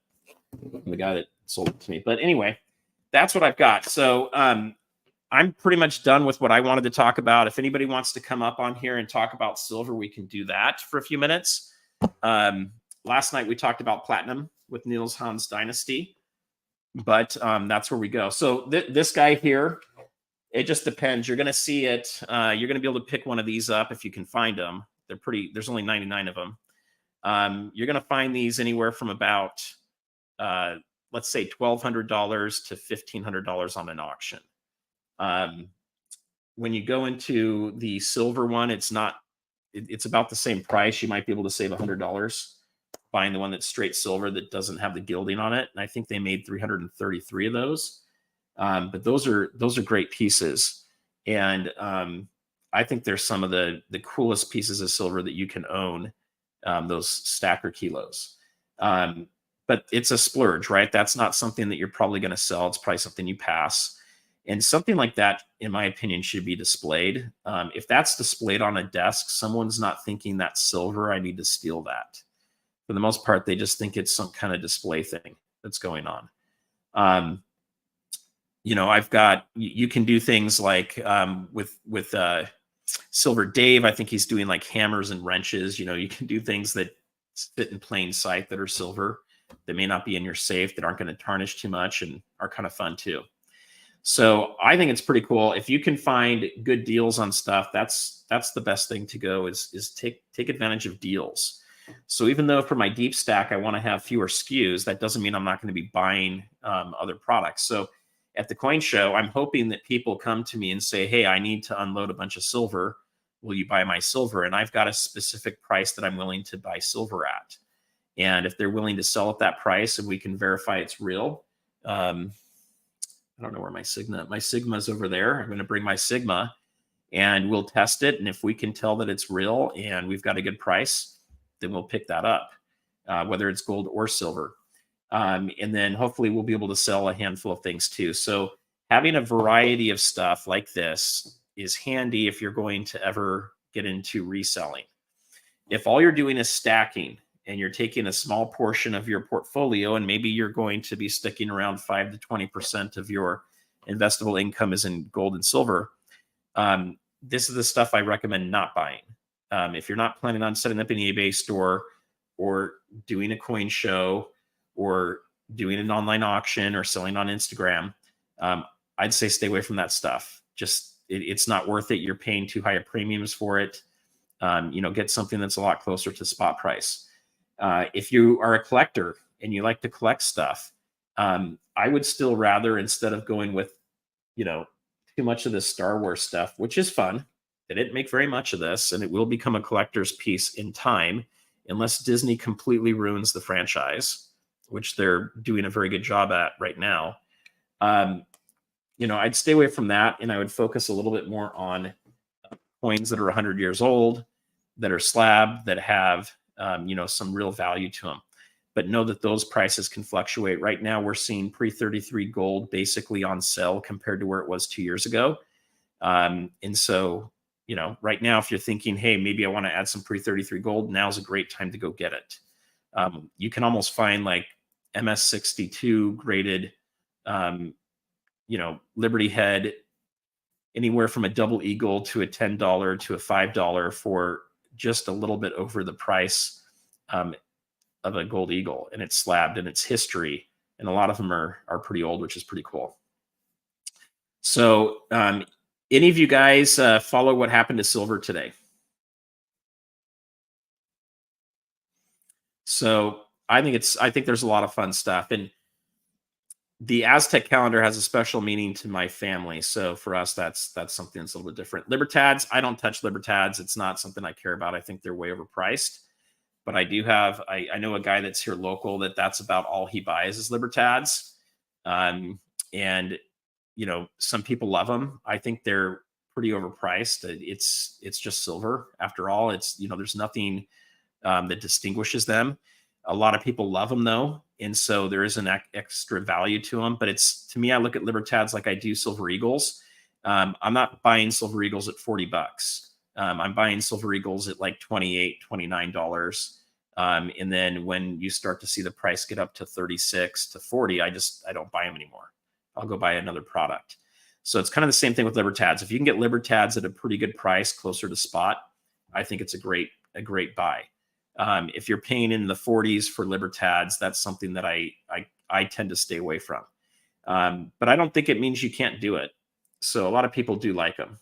the guy that sold it to me. But anyway, that's what I've got. So I'm pretty much done with what I wanted to talk about. If anybody wants to come up on here and talk about silver, we can do that for a few minutes. Last night we talked about platinum with Niels Hans Dynasty, but that's where we go. So this guy here, it just depends. You're going to see it. You're going to be able to pick one of these up if you can find them. They're pretty. There's only 99 of them. You're going to find these anywhere from about, let's say, $1,200 to $1,500 on an auction. When you go into the silver one, it's about the same price. You might be able to save $100 buying the one that's straight silver that doesn't have the gilding on it. And I think they made 333 of those. But those are great pieces. And I think they're some of the coolest pieces of silver that you can own, those stacker kilos. But it's a splurge, right? That's not something that you're probably going to sell. It's probably something you pass. And something like that, in my opinion, should be displayed. If that's displayed on a desk, someone's not thinking that's silver. I need to steal that. For the most part, they just think it's some kind of display thing that's going on. You know, I've got, you can do things like with Silver Dave, I think he's doing like hammers and wrenches. You know, you can do things that sit in plain sight that are silver, that may not be in your safe, that aren't going to tarnish too much and are kind of fun too. So I think it's pretty cool. If you can find good deals on stuff, that's the best thing to go is take advantage of deals. So even though for my deep stack, I want to have fewer SKUs, that doesn't mean I'm not going to be buying other products. So at the coin show, I'm hoping that people come to me and say, hey, I need to unload a bunch of silver. Will you buy my silver? And I've got a specific price that I'm willing to buy silver at. And if they're willing to sell at that price and we can verify it's real, I don't know where my Sigma is over there. I'm going to bring my Sigma and we'll test it. And if we can tell that it's real and we've got a good price, then we'll pick that up, whether it's gold or silver. And then hopefully we'll be able to sell a handful of things too. So having a variety of stuff like this is handy if you're going to ever get into reselling. If all you're doing is stacking and you're taking a small portion of your portfolio, and maybe you're going to be sticking around 5 to 20% of your investable income is in gold and silver, this is the stuff I recommend not buying. If you're not planning on setting up an eBay store or doing a coin show or doing an online auction or selling on Instagram, I'd say stay away from that stuff. It's not worth it. You're paying too high of premiums for it. Get something that's a lot closer to spot price. If you are a collector and you like to collect stuff, I would still rather, instead of going with, too much of this Star Wars stuff, which is fun, they didn't make very much of this, and it will become a collector's piece in time, unless Disney completely ruins the franchise, which they're doing a very good job at right now. I'd stay away from that, and I would focus a little bit more on coins that are 100 years old, that are slab, that have some real value to them. But know that those prices can fluctuate. Right now, we're seeing pre-33 gold basically on sale compared to where it was 2 years ago. And so, right now, if you're thinking, hey, maybe I want to add some pre-33 gold, now's a great time to go get it. You can almost find like MS62 graded, Liberty head, anywhere from a double eagle to a $10 to a $5 for just a little bit over the price of a gold eagle, and it's slabbed and it's history, and a lot of them are pretty old, which is pretty cool. So any of you guys follow what happened to silver today? So I think there's a lot of fun stuff, and the Aztec calendar has a special meaning to my family. So for us, that's something that's a little bit different. Libertads, I don't touch Libertads. It's not something I care about. I think they're way overpriced. But I do have, I know a guy that's here local that's about all he buys is Libertads. And, some people love them. I think they're pretty overpriced. It's just silver. After all, there's nothing that distinguishes them. A lot of people love them though. And so there is an extra value to them. But to me, I look at Libertads like I do Silver Eagles. I'm not buying Silver Eagles at $40. I'm buying Silver Eagles at like $28, $29. And then when you start to see the price get up to 36 to 40, I don't buy them anymore. I'll go buy another product. So it's kind of the same thing with Libertads. If you can get Libertads at a pretty good price closer to spot, I think it's a great buy. If you're paying in the 40s for Libertads, that's something that I tend to stay away from. But I don't think it means you can't do it. So a lot of people do like them.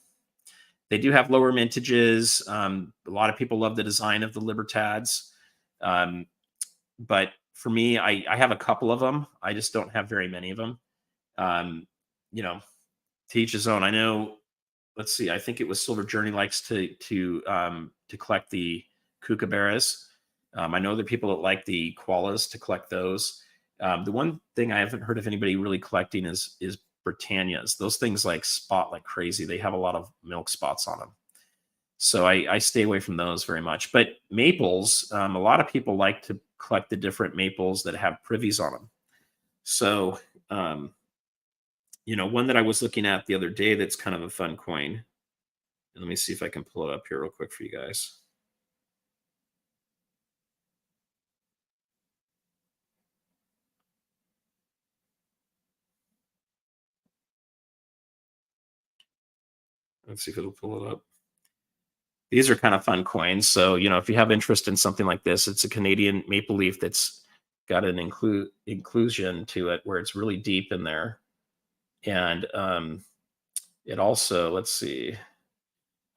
They do have lower mintages. A lot of people love the design of the Libertads. But for me, I have a couple of them. I just don't have very many of them. To each his own. I know, let's see, I think it was Silver Journey likes to collect the kookaburras. I know there are people that like the koalas to collect those. The one thing I haven't heard of anybody really collecting is Britannias. Those things like spot like crazy. They have a lot of milk spots on them. So I stay away from those very much. But maples, a lot of people like to collect the different maples that have privies on them. So, one that I was looking at the other day that's kind of a fun coin. And let me see if I can pull it up here real quick for you guys. Let's see if it'll pull it up. These are kind of fun coins. So, if you have interest in something like this, it's a Canadian maple leaf that's got an inclusion to it where it's really deep in there. And it also, let's see,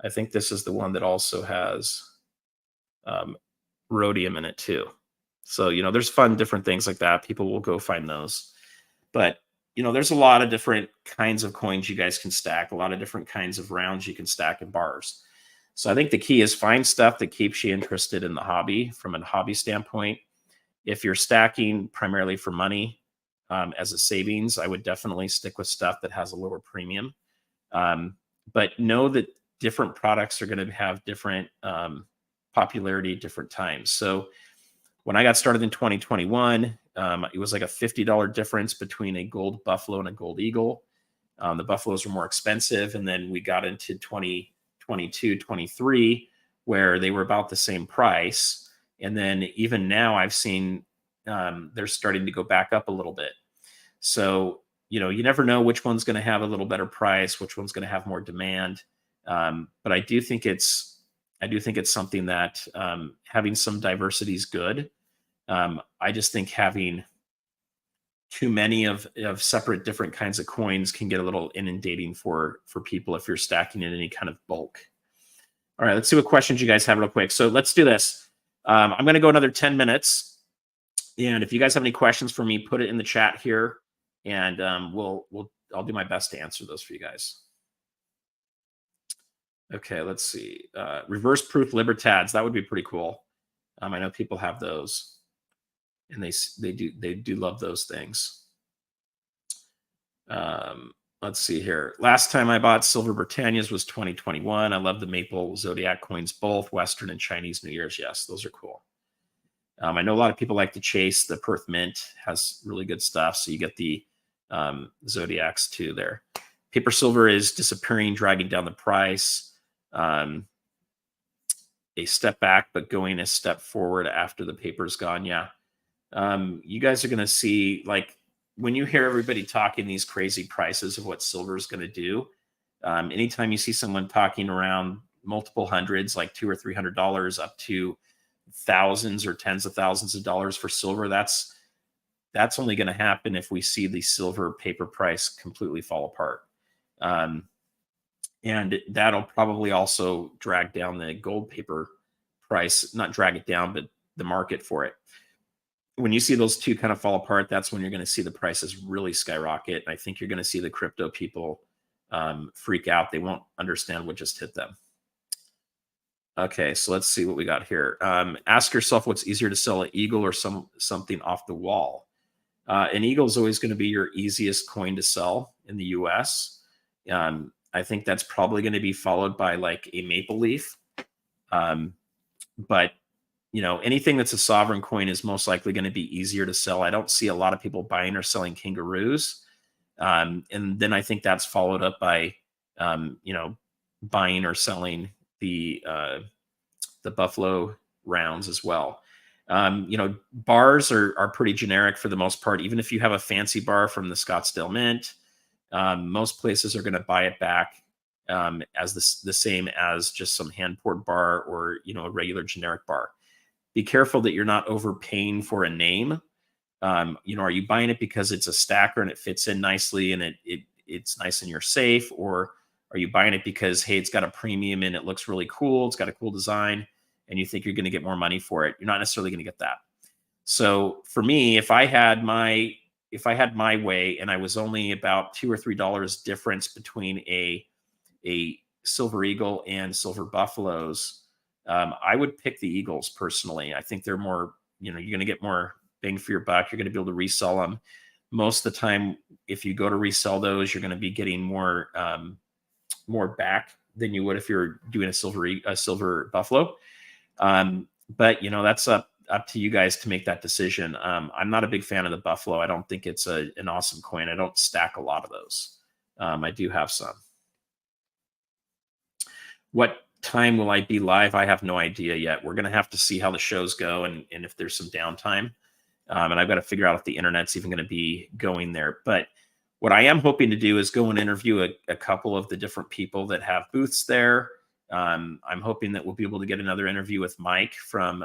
I think this is the one that also has rhodium in it too. So, there's fun, different things like that. People will go find those. But, there's a lot of different kinds of coins you guys can stack, a lot of different kinds of rounds you can stack in bars. So I think the key is find stuff that keeps you interested in the hobby from a hobby standpoint. If you're stacking primarily for money as a savings, I would definitely stick with stuff that has a lower premium. But know that different products are going to have different popularity at different times. So when I got started in 2021, it was like a $50 difference between a gold buffalo and a gold eagle. The buffaloes were more expensive. And then we got into 2022, 23, where they were about the same price. And then even now I've seen they're starting to go back up a little bit. So, you never know which one's going to have a little better price, which one's going to have more demand. But I do think it's something that having some diversity is good. I just think having too many of separate different kinds of coins can get a little inundating for people if you're stacking in any kind of bulk. All right, let's see what questions you guys have real quick. So let's do this. I'm going to go another 10 minutes. And if you guys have any questions for me, put it in the chat here, and I'll do my best to answer those for you guys. Okay, let's see. Reverse proof libertads, that would be pretty cool. I know people have those, and they do love those things. Let's see here. Last time I bought silver Britannias was 2021. I love the maple zodiac coins, both Western and Chinese New Year's. Yes, those are cool. I know a lot of people like to chase. The Perth Mint has really good stuff. So you get the Zodiacs too there. Paper silver is disappearing, dragging down the price. A step back, but going a step forward after the paper's gone. Yeah. You guys are going to see, like, when you hear everybody talking these crazy prices of what silver is going to do, anytime you see someone talking around multiple hundreds, like $200 or $300 up to thousands or tens of thousands of dollars for silver, that's only going to happen if we see the silver paper price completely fall apart. And that'll probably also drag down the gold paper price, not drag it down, but the market for it. When you see those two kind of fall apart, that's when you're going to see the prices really skyrocket. I think you're going to see the crypto people freak out. They won't understand what just hit them. Okay, so let's see what we got here. Ask yourself what's easier to sell, an eagle or something off the wall. An eagle is always going to be your easiest coin to sell in the US. I think that's probably going to be followed by like a maple leaf. But anything that's a sovereign coin is most likely going to be easier to sell. I don't see a lot of people buying or selling kangaroos. And then I think that's followed up by, buying or selling the buffalo rounds as well. Bars are pretty generic for the most part. Even if you have a fancy bar from the Scottsdale Mint, most places are going to buy it back as the same as just some hand poured bar or a regular generic bar. Be careful that you're not overpaying for a name. Are you buying it because it's a stacker and it fits in nicely and it's nice in your safe, or are you buying it because, hey, it's got a premium and it looks really cool, it's got a cool design, and you think you're going to get more money for it? You're not necessarily going to get that. So for me, if I had my way and I was only about $2 or $3 difference between a silver eagle and silver buffaloes, I would pick the eagles personally. I think they're more, you're going to get more bang for your buck. You're going to be able to resell them. Most of the time, if you go to resell those, you're going to be getting more back than you would if you're doing a silver buffalo. But that's up to you guys to make that decision. I'm not a big fan of the buffalo. I don't think it's an awesome coin. I don't stack a lot of those. I do have some. What time will I be live? I have no idea yet. We're going to have to see how the shows go and if there's some downtime. And I've got to figure out if the internet's even going to be going there. But what I am hoping to do is go and interview a couple of the different people that have booths there. I'm hoping that we'll be able to get another interview with Mike from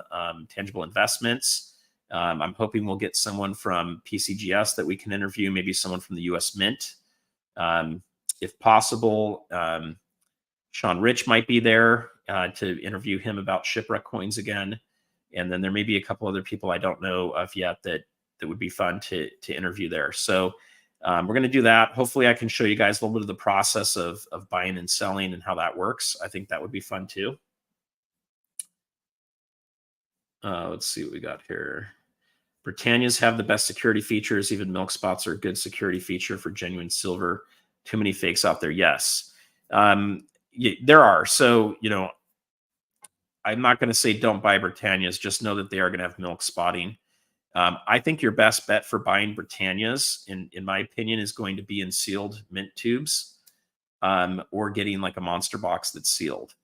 Tangible Investments. I'm hoping we'll get someone from PCGS that we can interview, maybe someone from the US Mint. If possible, Sean Rich might be there to interview him about shipwreck coins again. And then there may be a couple other people I don't know of yet that would be fun to interview there. So we're going to do that. Hopefully I can show you guys a little bit of the process of buying and selling and how that works. I think that would be fun too. Let's see what we got here. Britannias have the best security features. Even milk spots are a good security feature for genuine silver. Too many fakes out there. Yes. There are. So, I'm not going to say don't buy Britannias. Just know that they are going to have milk spotting. I think your best bet for buying Britannias, in my opinion, is going to be in sealed mint tubes or getting like a monster box that's sealed.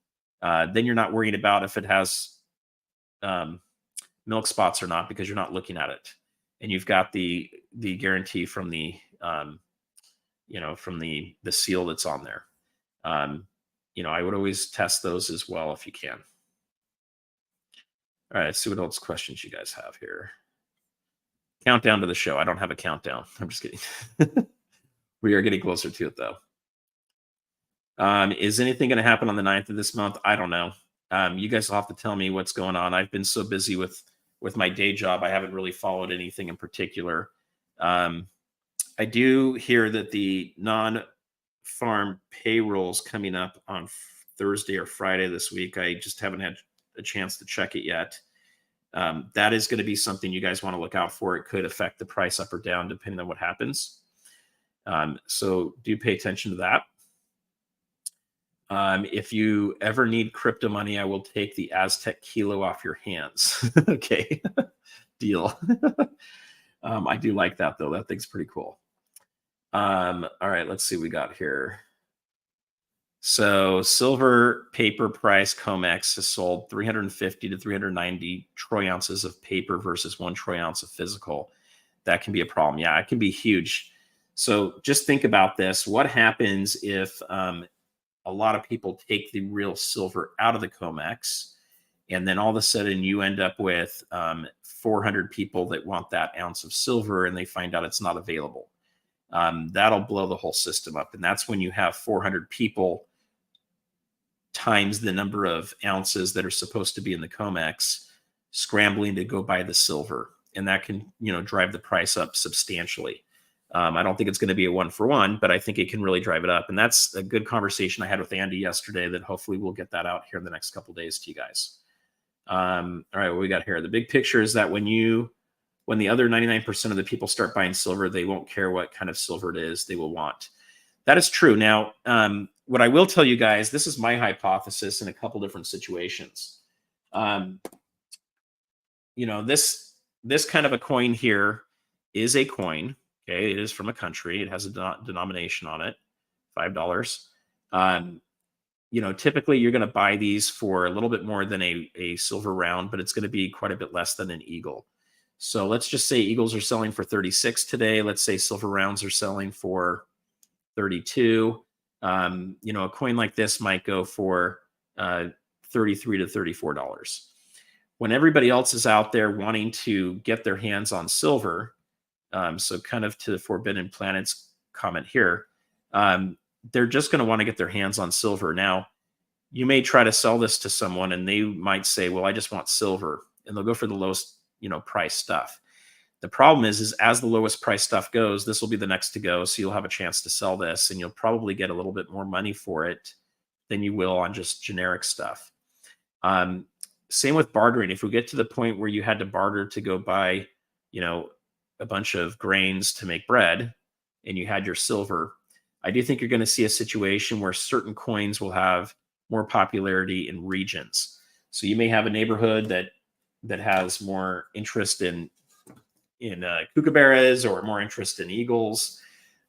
Then you're not worried about if it has Milk spots are not, because you're not looking at it, and you've got the guarantee from the from the seal that's on there. I would always test those as well if you can. All right, let's see what else questions you guys have here. Countdown to the show. I don't have a countdown. I'm just kidding. We are getting closer to it, though. Is anything going to happen on the 9th of this month? I don't know. You guys will have to tell me what's going on. I've been so busy with my day job, I haven't really followed anything in particular. I do hear that the non-farm payroll's coming up on Thursday or Friday this week. I just haven't had a chance to check it yet. That is going to be something you guys want to look out for. It could affect the price up or down depending on what happens. So do pay attention to that. If you ever need crypto money, I will take the Aztec kilo off your hands. Okay, deal. I do like that, though. That thing's pretty cool. All right, let's see what we got here. So silver paper price COMEX has sold 350 to 390 troy ounces of paper versus 1 troy ounce of physical. That can be a problem. Yeah, it can be huge. So just think about this. What happens if a lot of people take the real silver out of the COMEX, and then all of a sudden you end up with 400 people that want that ounce of silver, and they find out it's not available? That'll blow the whole system up. And that's when you have 400 people times the number of ounces that are supposed to be in the COMEX scrambling to go buy the silver. And that can, drive the price up substantially. I don't think it's going to be a 1-for-1, but I think it can really drive it up. And that's a good conversation I had with Andy yesterday that hopefully we'll get that out here in the next couple of days to you guys. All right, what we got here? The big picture is that when the other 99% of the people start buying silver, they won't care what kind of silver it is they will want. That is true. Now, what I will tell you guys, this is my hypothesis in a couple different situations. This kind of a coin here is a coin. Okay, it is from a country. It has a denomination on it, $5. Typically you're going to buy these for a little bit more than a silver round, but it's going to be quite a bit less than an eagle. So let's just say eagles are selling for 36 today. Let's say silver rounds are selling for 32. A coin like this might go for $33 to $34. When everybody else is out there wanting to get their hands on silver, so kind of to the Forbidden Planets comment here, they're just going to want to get their hands on silver. Now, you may try to sell this to someone and they might say, well, I just want silver, and they'll go for the lowest price stuff. The problem is as the lowest price stuff goes, this will be the next to go. So you'll have a chance to sell this, and you'll probably get a little bit more money for it than you will on just generic stuff. Same with bartering. If we get to the point where you had to barter to go buy, a bunch of grains to make bread, and you had your silver, I do think you're going to see a situation where certain coins will have more popularity in regions. So you may have a neighborhood that has more interest in kookaburras or more interest in eagles.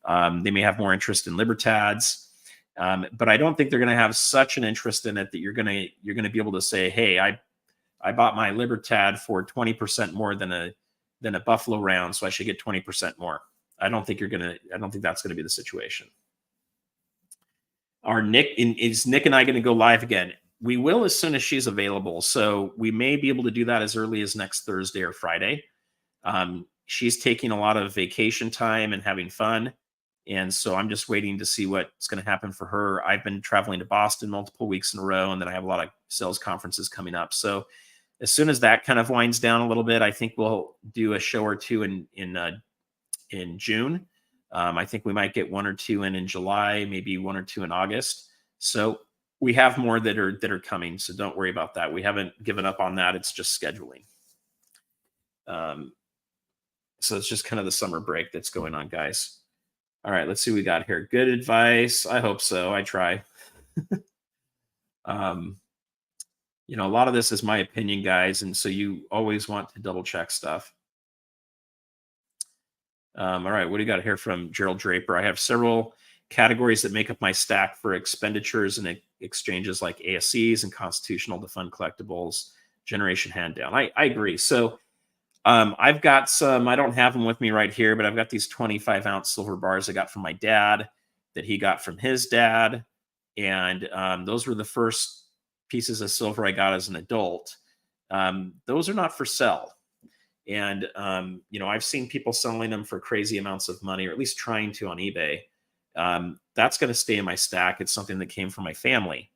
They may have more interest in libertads, but I don't think they're going to have such an interest in it that you're going to be able to say, hey, I bought my libertad for 20% more than a buffalo round, so I should get 20% more. I don't think that's going to be the situation. Is Nick and I going to go live again? We will as soon as she's available. So we may be able to do that as early as next Thursday or Friday. She's taking a lot of vacation time and having fun. And so I'm just waiting to see what's going to happen for her. I've been traveling to Boston multiple weeks in a row, and then I have a lot of sales conferences coming up. So as soon as that kind of winds down a little bit, I think we'll do a show or two in June. I think we might get 1 or 2 in July, maybe 1 or 2 in August. So we have more that are coming. So don't worry about that. We haven't given up on that. It's just scheduling. So it's just kind of the summer break that's going on, guys. All right, let's see what we got here. Good advice. I hope so. I try. A lot of this is my opinion, guys. And so you always want to double check stuff. All right, what do you got here from Gerald Draper? I have several categories that make up my stack for expenditures and exchanges like ASCs and constitutional to fund collectibles. generation hand down. I agree. So I've got some, I don't have them with me right here, but I've got these 25-ounce silver bars I got from my dad that he got from his dad. And those were the first pieces of silver I got as an adult. Those are not for sale. And, I've seen people selling them for crazy amounts of money, or at least trying to on eBay. That's going to stay in my stack. It's something that came from my family.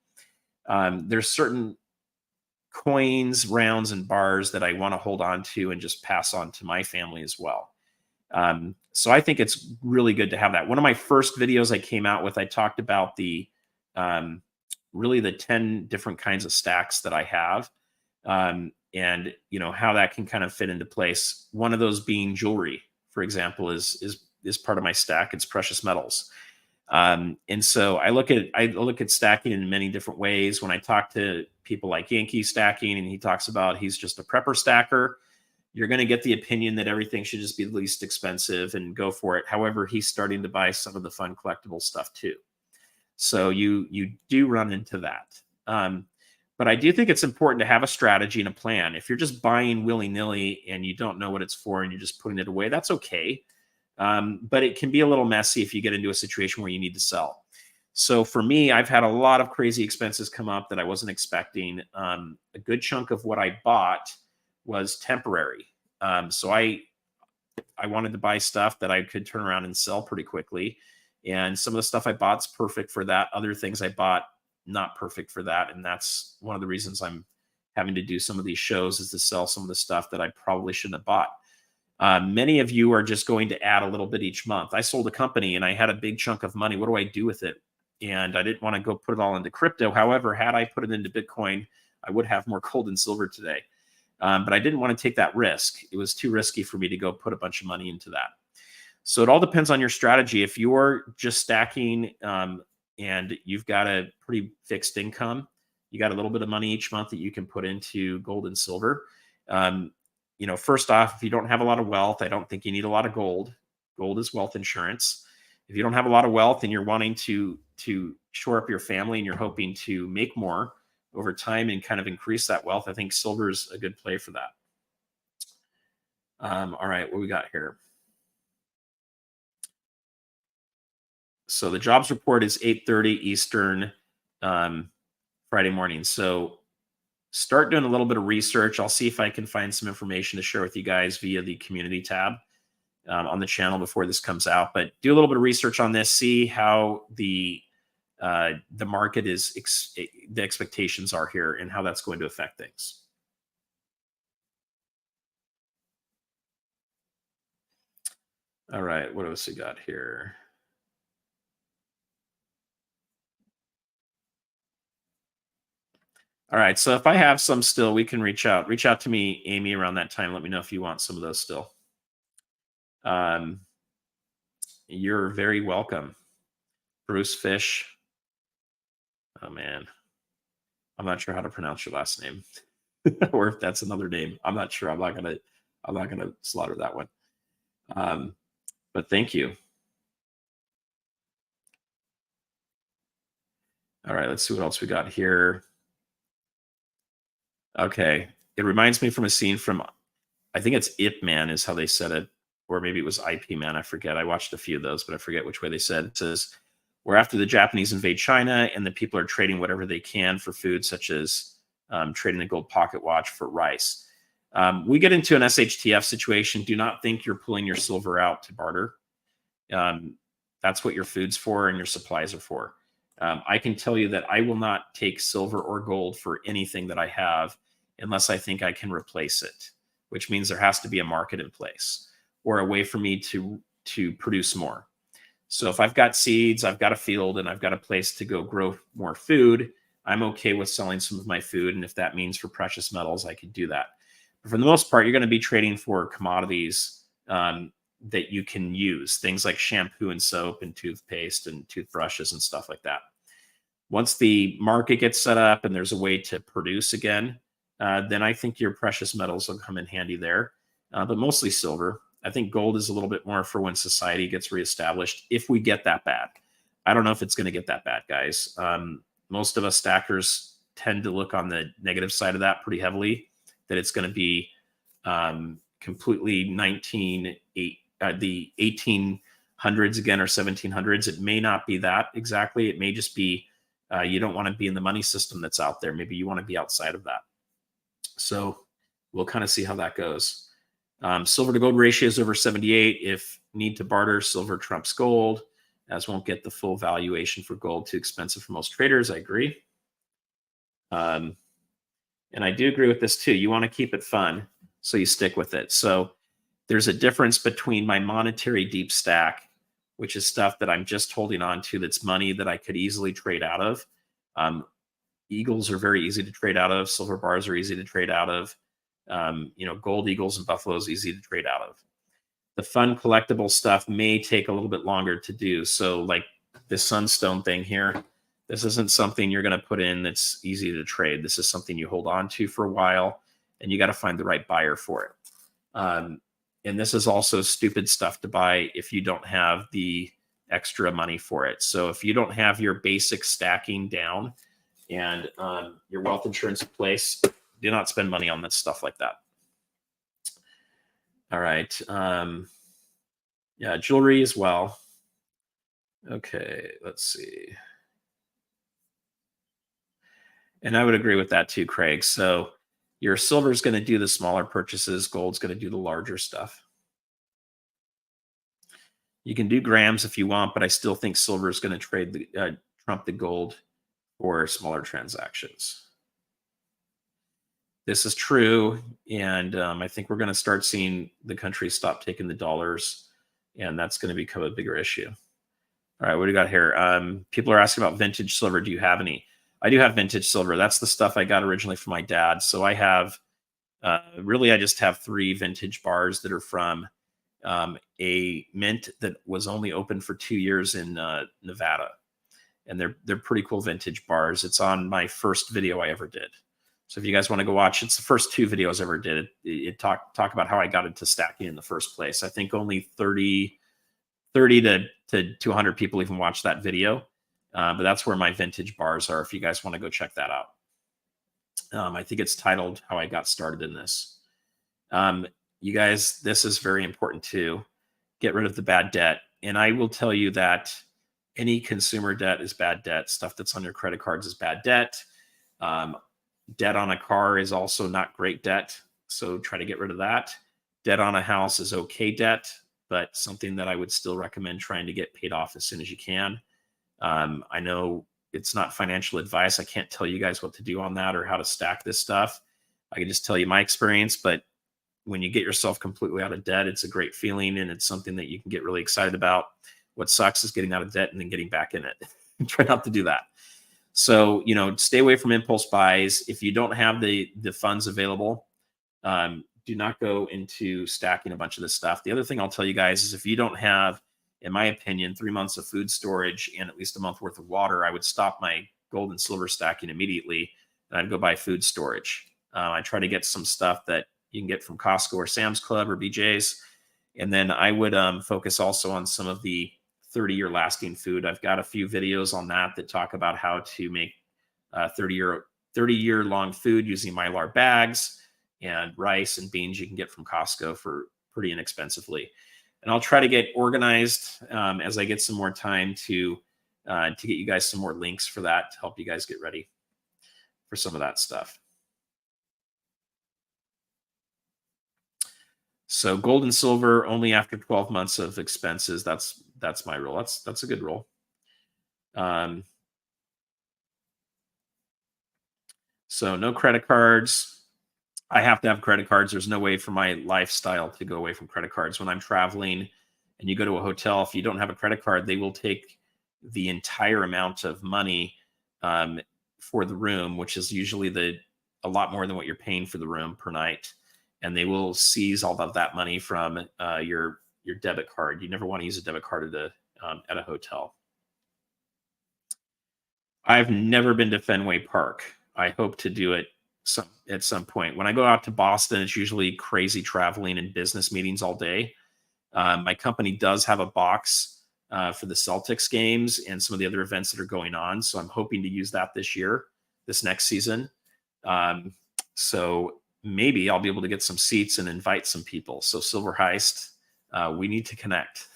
There's certain coins, rounds, and bars that I want to hold on to and just pass on to my family as well. So I think it's really good to have that. One of my first videos I came out with, I talked about really the 10 different kinds of stacks that I have. And how that can kind of fit into place. One of those being jewelry, for example, is part of my stack. It's precious metals. And so I look at stacking in many different ways. When I talk to people like Yankee Stacking, and he talks about he's just a prepper stacker, you're going to get the opinion that everything should just be the least expensive and go for it. However, he's starting to buy some of the fun collectible stuff too. So you do run into that. But I do think it's important to have a strategy and a plan. If you're just buying willy-nilly and you don't know what it's for and you're just putting it away, that's okay. But it can be a little messy if you get into a situation where you need to sell. So for me, I've had a lot of crazy expenses come up that I wasn't expecting. A good chunk of what I bought was temporary. So I wanted to buy stuff that I could turn around and sell pretty quickly. And some of the stuff I bought's perfect for that. Other things I bought, not perfect for that. And that's one of the reasons I'm having to do some of these shows, is to sell some of the stuff that I probably shouldn't have bought. Many of you are just going to add a little bit each month. I sold a company and I had a big chunk of money. What do I do with it? And I didn't want to go put it all into crypto. However, had I put it into Bitcoin, I would have more gold and silver today. But I didn't want to take that risk. It was too risky for me to go put a bunch of money into that. So it all depends on your strategy. If you're just stacking and you've got a pretty fixed income, you got a little bit of money each month that you can put into gold and silver. First off, if you don't have a lot of wealth, I don't think you need a lot of gold. Gold is wealth insurance. If you don't have a lot of wealth and you're wanting to shore up your family and you're hoping to make more over time and kind of increase that wealth, I think silver is a good play for that. All right, what we got here? So the jobs report is 8:30 Eastern Friday morning. So start doing a little bit of research. I'll see if I can find some information to share with you guys via the community tab on the channel before this comes out. But do a little bit of research on this. See how the market is, the expectations are here, and how that's going to affect things. All right, what else we got here? All right, so if I have some still, we can reach out to me, Amy, around that time. Let me know if you want some of those still. You're very welcome. Bruce Fish. Oh man, I'm not sure how to pronounce your last name, or if that's another name. I'm not sure. I'm not gonna slaughter that one. But thank you. All right, let's see what else we got here. Okay, it reminds me from a scene from, I think it's Ip Man is how they said it, or maybe it was IP Man. I forget. I watched a few of those, but I forget which way they said it. It says, "We're after the Japanese invade China, and the people are trading whatever they can for food, such as trading a gold pocket watch for rice." We get into an SHTF situation. Do not think you're pulling your silver out to barter. That's what your food's for and your supplies are for. I can tell you that I will not take silver or gold for anything that I have unless I think I can replace it, which means there has to be a market in place or a way for me to produce more. So if I've got seeds, I've got a field, and I've got a place to go grow more food, I'm okay with selling some of my food. And if that means for precious metals, I could do that. But for the most part, you're going to be trading for commodities that you can use, things like shampoo and soap and toothpaste and toothbrushes and stuff like that. Once the market gets set up and there's a way to produce again, then I think your precious metals will come in handy there, but mostly silver. I think gold is a little bit more for when society gets reestablished, if we get that bad. I don't know if it's going to get that bad, guys. Most of us stackers tend to look on the negative side of that pretty heavily. that it's going to be completely the 1800s again or 1700s. It may not be that exactly. It may just be you don't want to be in the money system that's out there. Maybe you want to be outside of that. So we'll kind of see how that goes. Silver to gold ratio is over 78. If need to barter, silver trumps gold, as won't get the full valuation for gold. Too expensive for most traders. I agree. And I do agree with this too. You want to keep it fun, so you stick with it. So there's a difference between my monetary deep stack, which is stuff that I'm just holding on to, that's money that I could easily trade out of. Eagles are very easy to trade out of. Silver bars are easy to trade out of. Gold eagles and buffaloes easy to trade out of. The fun collectible stuff may take a little bit longer to do. So like this sunstone thing here, this isn't something you're going to put in that's easy to trade. This is something you hold on to for a while, and you got to find the right buyer for it. And this is also stupid stuff to buy if you don't have the extra money for it. So if you don't have your basic stacking down and your wealth insurance in place, do not spend money on this stuff like that. All right. Yeah, jewelry as well. Okay, let's see. And I would agree with that too, Craig. So your silver is going to do the smaller purchases. Gold's going to do the larger stuff. You can do grams if you want, but I still think silver is going to trump the gold for smaller transactions. This is true, and I think we're going to start seeing the country stop taking the dollars, and that's going to become a bigger issue. All right, what do we got here? People are asking about vintage silver. Do you have any? I do have vintage silver. That's the stuff I got originally from my dad. So I have, really, I just have 3 vintage bars that are from a mint that was only open for 2 years in Nevada. And they're pretty cool vintage bars. It's on my first video I ever did. So if you guys want to go watch, it's the first 2 videos I ever did. It talk about how I got into stacking in the first place. I think only 30 to 100 people even watched that video. But that's where my vintage bars are if you guys want to go check that out. I think it's titled How I Got Started in This. You guys, this is very important too. Get rid of the bad debt. And I will tell you that any consumer debt is bad debt. Stuff that's on your credit cards is bad debt. Debt on a car is also not great debt. So try to get rid of that. Debt on a house is okay debt, but something that I would still recommend trying to get paid off as soon as you can. I know it's not financial advice. I can't tell you guys what to do on that or how to stack this stuff. I can just tell you my experience, but when you get yourself completely out of debt, it's a great feeling and it's something that you can get really excited about. What sucks is getting out of debt and then getting back in it. Try not to do that. So, stay away from impulse buys. If you don't have the funds available, do not go into stacking a bunch of this stuff. The other thing I'll tell you guys is if you don't have, in my opinion, 3 months of food storage and at least a month worth of water, I would stop my gold and silver stacking immediately and I'd go buy food storage. I try to get some stuff that you can get from Costco or Sam's Club or BJ's. And then I would focus also on some of the 30-year lasting food. I've got a few videos on that talk about how to make 30-year long food using Mylar bags and rice and beans you can get from Costco for pretty inexpensively. And I'll try to get organized as I get some more time to get you guys some more links for that to help you guys get ready for some of that stuff. So gold and silver only after 12 months of expenses. That's my rule. That's a good rule. So no credit cards. I have to have credit cards. There's no way for my lifestyle to go away from credit cards. When I'm traveling and you go to a hotel, if you don't have a credit card, they will take the entire amount of money for the room, which is usually a lot more than what you're paying for the room per night. And they will seize all of that money from your debit card. You never want to use a debit card at a hotel. I've never been to Fenway Park. I hope to do it at some point. When I go out to Boston, it's usually crazy traveling and business meetings all day. My company does have a box for the Celtics games and some of the other events that are going on. So I'm hoping to use that this next season. So maybe I'll be able to get some seats and invite some people. So Silver Heist, we need to connect.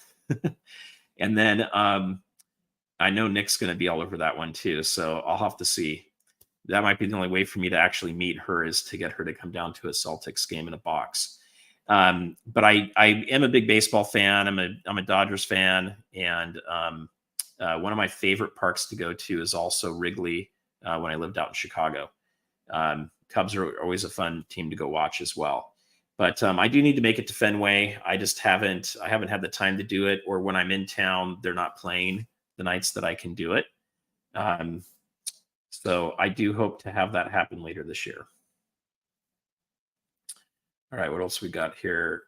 And then I know Nick's going to be all over that one too. So I'll have to see. That might be the only way for me to actually meet her, is to get her to come down to a Celtics game in a box. But I am a big baseball fan. I'm a Dodgers fan, and one of my favorite parks to go to is also Wrigley. When I lived out in Chicago, Cubs are always a fun team to go watch as well. But I do need to make it to Fenway. I just haven't had the time to do it, or when I'm in town, they're not playing the nights that I can do it. So I do hope to have that happen later this year. All right, what else we got here?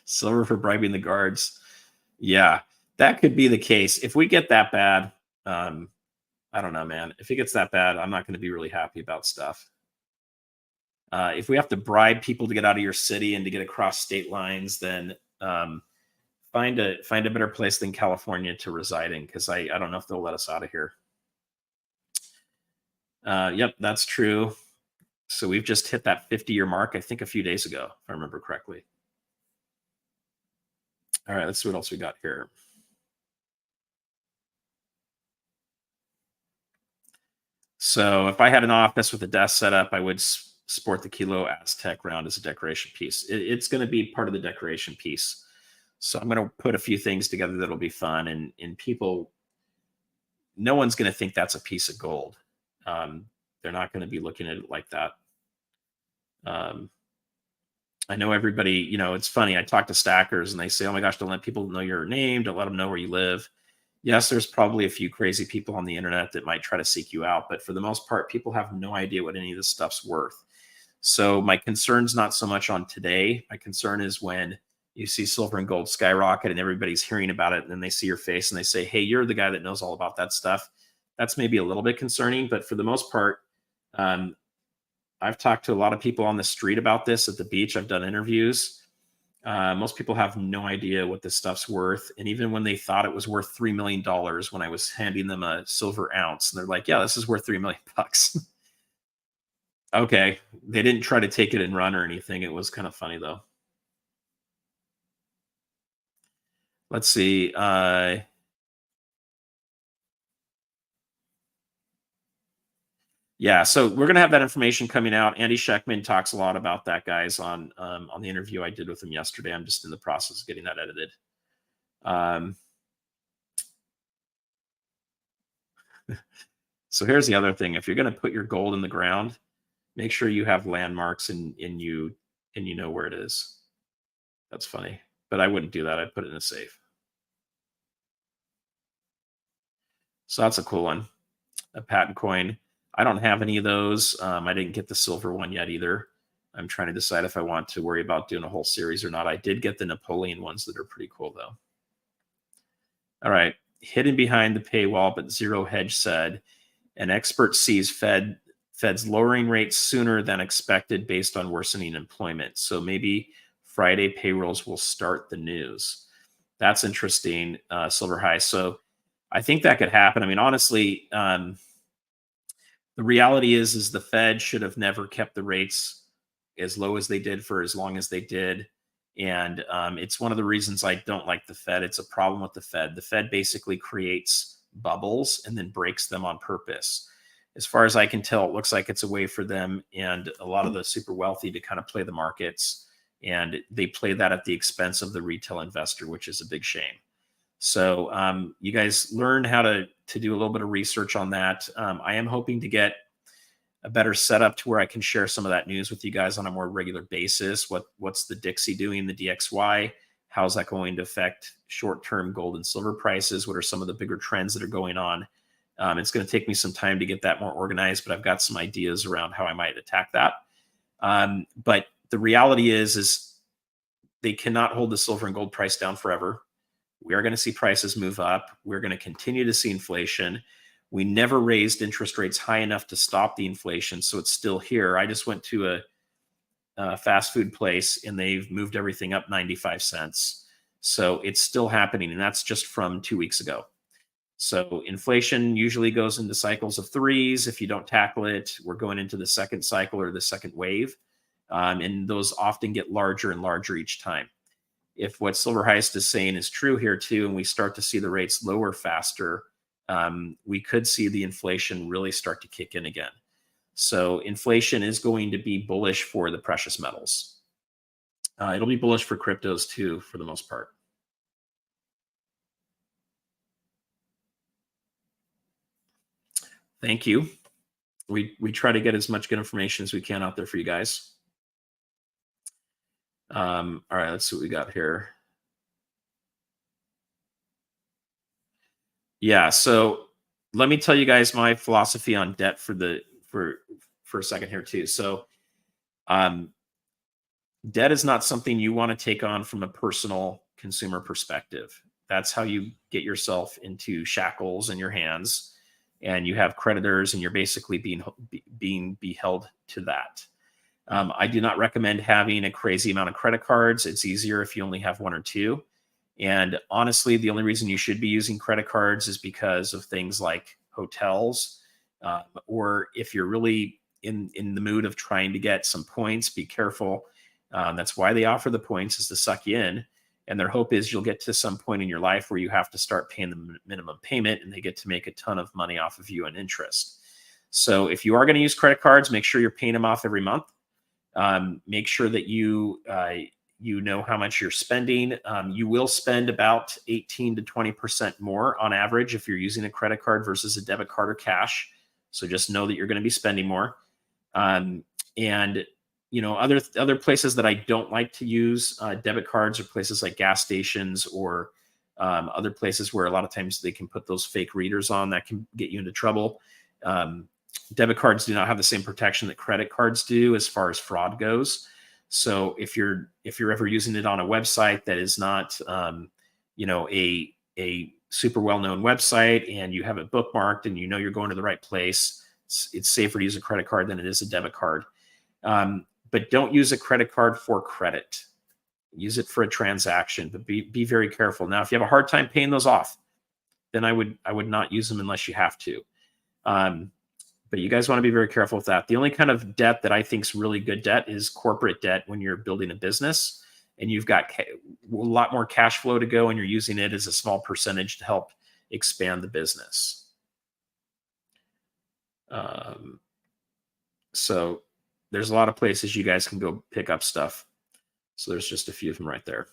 Silver for bribing the guards. Yeah, that could be the case. If we get that bad, I don't know, man. If it gets that bad, I'm not going to be really happy about stuff. If we have to bribe people to get out of your city and to get across state lines, then find a better place than California to reside in, because I don't know if they'll let us out of here. Yep, that's true. So we've just hit that 50-year mark, I think, a few days ago, if I remember correctly. All right, let's see what else we got here. So if I had an office with a desk set up, I would sport the Kilo Aztec round as a decoration piece. It's going to be part of the decoration piece. So I'm going to put a few things together that'll be fun, and people, no one's going to think that's a piece of gold. They're not going to be looking at it like that. I know everybody, it's funny. I talk to stackers and they say, oh my gosh, don't let people know your name. Don't let them know where you live. Yes, there's probably a few crazy people on the internet that might try to seek you out, but for the most part, people have no idea what any of this stuff's worth. So my concern's not so much on today. My concern is when you see silver and gold skyrocket and everybody's hearing about it, and then they see your face and they say, hey, you're the guy that knows all about that stuff. That's maybe a little bit concerning, but for the most part, I've talked to a lot of people on the street about this at the beach. I've done interviews. Most people have no idea what this stuff's worth. And even when they thought it was worth $3 million, when I was handing them a silver ounce, and they're like, yeah, this is worth $3 million. Okay. They didn't try to take it and run or anything. It was kind of funny though. Let's see. Yeah, so we're gonna have that information coming out. Andy Scheckman talks a lot about that, guys, on the interview I did with him yesterday. I'm just in the process of getting that edited. So here's the other thing: if you're gonna put your gold in the ground, make sure you have landmarks and you know where it is. That's funny, but I wouldn't do that. I'd put it in a safe. So that's a cool one. A patent coin. I don't have any of those. I didn't get the silver one yet either. I'm trying to decide if I want to worry about doing a whole series or not. I did get the Napoleon ones that are pretty cool though. All right. Hidden behind the paywall, but Zero Hedge said, an expert sees Fed's lowering rates sooner than expected based on worsening employment. So maybe Friday payrolls will start the news. That's interesting, Silver High. So I think that could happen. I mean, honestly, the reality is the Fed should have never kept the rates as low as they did for as long as they did. And it's one of the reasons I don't like the Fed. It's a problem with the Fed. The Fed basically creates bubbles and then breaks them on purpose. As far as I can tell, it looks like it's a way for them and a lot of the super wealthy to kind of play the markets. And they play that at the expense of the retail investor, which is a big shame. So you guys learn how to do a little bit of research on that. I am hoping to get a better setup to where I can share some of that news with you guys on a more regular basis. What's the Dixie doing, the DXY? How's that going to affect short-term gold and silver prices? What are some of the bigger trends that are going on? It's going to take me some time to get that more organized, but I've got some ideas around how I might attack that. But the reality is they cannot hold the silver and gold price down forever. We are going to see prices move up. We're going to continue to see inflation. We never raised interest rates high enough to stop the inflation, so it's still here. I just went to a fast food place, and they've moved everything up 95 cents. So it's still happening, and that's just from 2 weeks ago. So inflation usually goes into cycles of threes. If you don't tackle it, we're going into the second cycle or the second wave. And those often get larger and larger each time. If what Silver Heist is saying is true here too, and we start to see the rates lower faster, we could see the inflation really start to kick in again. So inflation is going to be bullish for the precious metals. It'll be bullish for cryptos too, for the most part. Thank you. We try to get as much good information as we can out there for you guys. All right, let's see what we got here. Yeah, so let me tell you guys my philosophy on debt for a second here too. So debt is not something you want to take on from a personal consumer perspective. That's how you get yourself into shackles in your hands, and you have creditors, and you're basically being beheld to that. I do not recommend having a crazy amount of credit cards. It's easier if you only have one or two. And honestly, the only reason you should be using credit cards is because of things like hotels, or if you're really in the mood of trying to get some points, be careful. That's why they offer the points, is to suck you in. And their hope is you'll get to some point in your life where you have to start paying the minimum payment, and they get to make a ton of money off of you in interest. So if you are going to use credit cards, make sure you're paying them off every month. Make sure that you know how much you're spending. You will spend about 18 to 20% more on average if you're using a credit card versus a debit card or cash. So just know that you're going to be spending more. And other places that I don't like to use debit cards are places like gas stations, or other places where a lot of times they can put those fake readers on that can get you into trouble. Debit cards do not have the same protection that credit cards do as far as fraud goes. So if you're ever using it on a website that is not, a super well-known website, and you have it bookmarked and you're going to the right place, it's safer to use a credit card than it is a debit card. But don't use a credit card for credit. Use it for a transaction, but be very careful. Now, if you have a hard time paying those off, then I would not use them unless you have to. But you guys want to be very careful with that. The only kind of debt that I think is really good debt is corporate debt when you're building a business and you've got a lot more cash flow to go and you're using it as a small percentage to help expand the business. So there's a lot of places you guys can go pick up stuff. So there's just a few of them right there.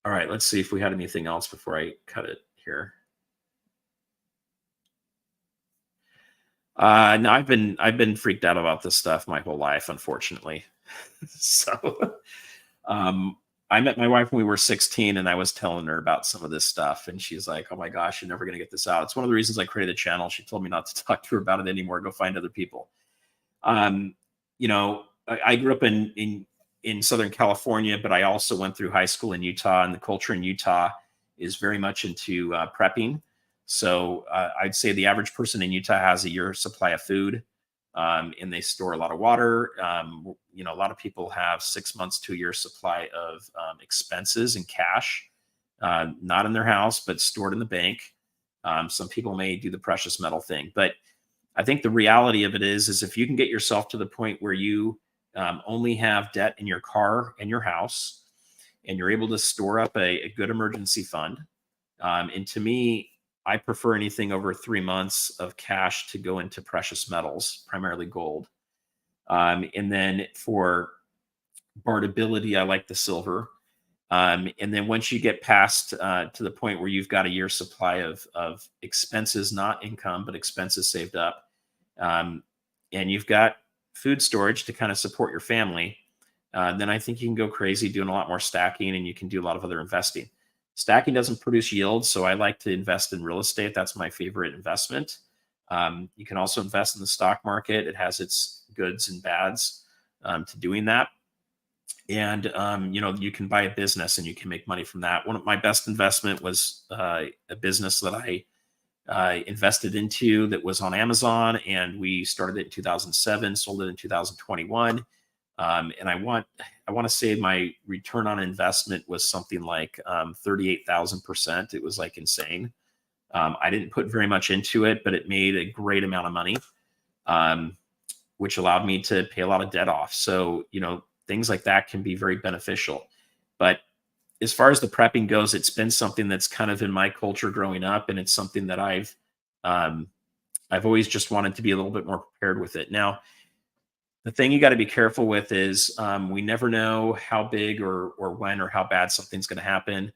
All right, let's see if we had anything else before I cut it here. No, I've been freaked out about this stuff my whole life, unfortunately. So, I met my wife when we were 16, and I was telling her about some of this stuff, and she's like, "Oh my gosh, you're never going to get this out." It's one of the reasons I created a channel. She told me not to talk to her about it anymore. Go find other people. I grew up in Southern California, but I also went through high school in Utah, and the culture in Utah is very much into prepping. So I'd say the average person in Utah has a year's supply of food, and they store a lot of water. A lot of people have 6 months to a year's supply of expenses and cash, not in their house, but stored in the bank. Some people may do the precious metal thing, but I think the reality of it is if you can get yourself to the point where you only have debt in your car and your house, and you're able to store up a good emergency fund. And to me, I prefer anything over 3 months of cash to go into precious metals, primarily gold. And then for barterability, I like the silver. And then once you get past to the point where you've got a year's supply of expenses, not income, but expenses saved up, and you've got food storage to kind of support your family, then I think you can go crazy doing a lot more stacking, and you can do a lot of other investing. Stacking doesn't produce yield, so I like to invest in real estate. That's my favorite investment. You can also invest in the stock market. It has its goods and bads to doing that. And, you can buy a business and you can make money from that. One of my best investment was a business that I invested into that was on Amazon, and we started it in 2007, sold it in 2021. And I want to say my return on investment was something like 38,000%. It was like insane. I didn't put very much into it, but it made a great amount of money, um, which allowed me to pay a lot of debt off. So, things like that can be very beneficial. But as far as the prepping goes, it's been something that's kind of in my culture growing up, and it's something that um, I've always just wanted to be a little bit more prepared with it. Now, the thing you got to be careful with is we never know how big or when or how bad something's going to happen.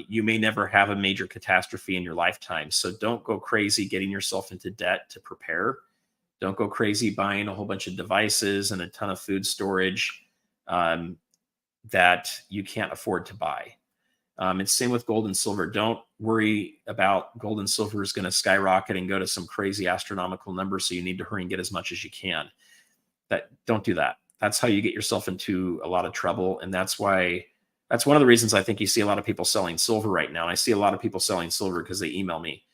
You may never have a major catastrophe in your lifetime, so don't go crazy getting yourself into debt to prepare. Don't go crazy buying a whole bunch of devices and a ton of food storage um, that you can't afford to buy. It's same with gold and silver. Don't worry about gold and silver is going to skyrocket and go to some crazy astronomical number, so you need to hurry and get as much as you can. Don't do that. That's how you get yourself into a lot of trouble, and that's one of the reasons I think you see a lot of people selling silver right now. And I see a lot of people selling silver because they email me,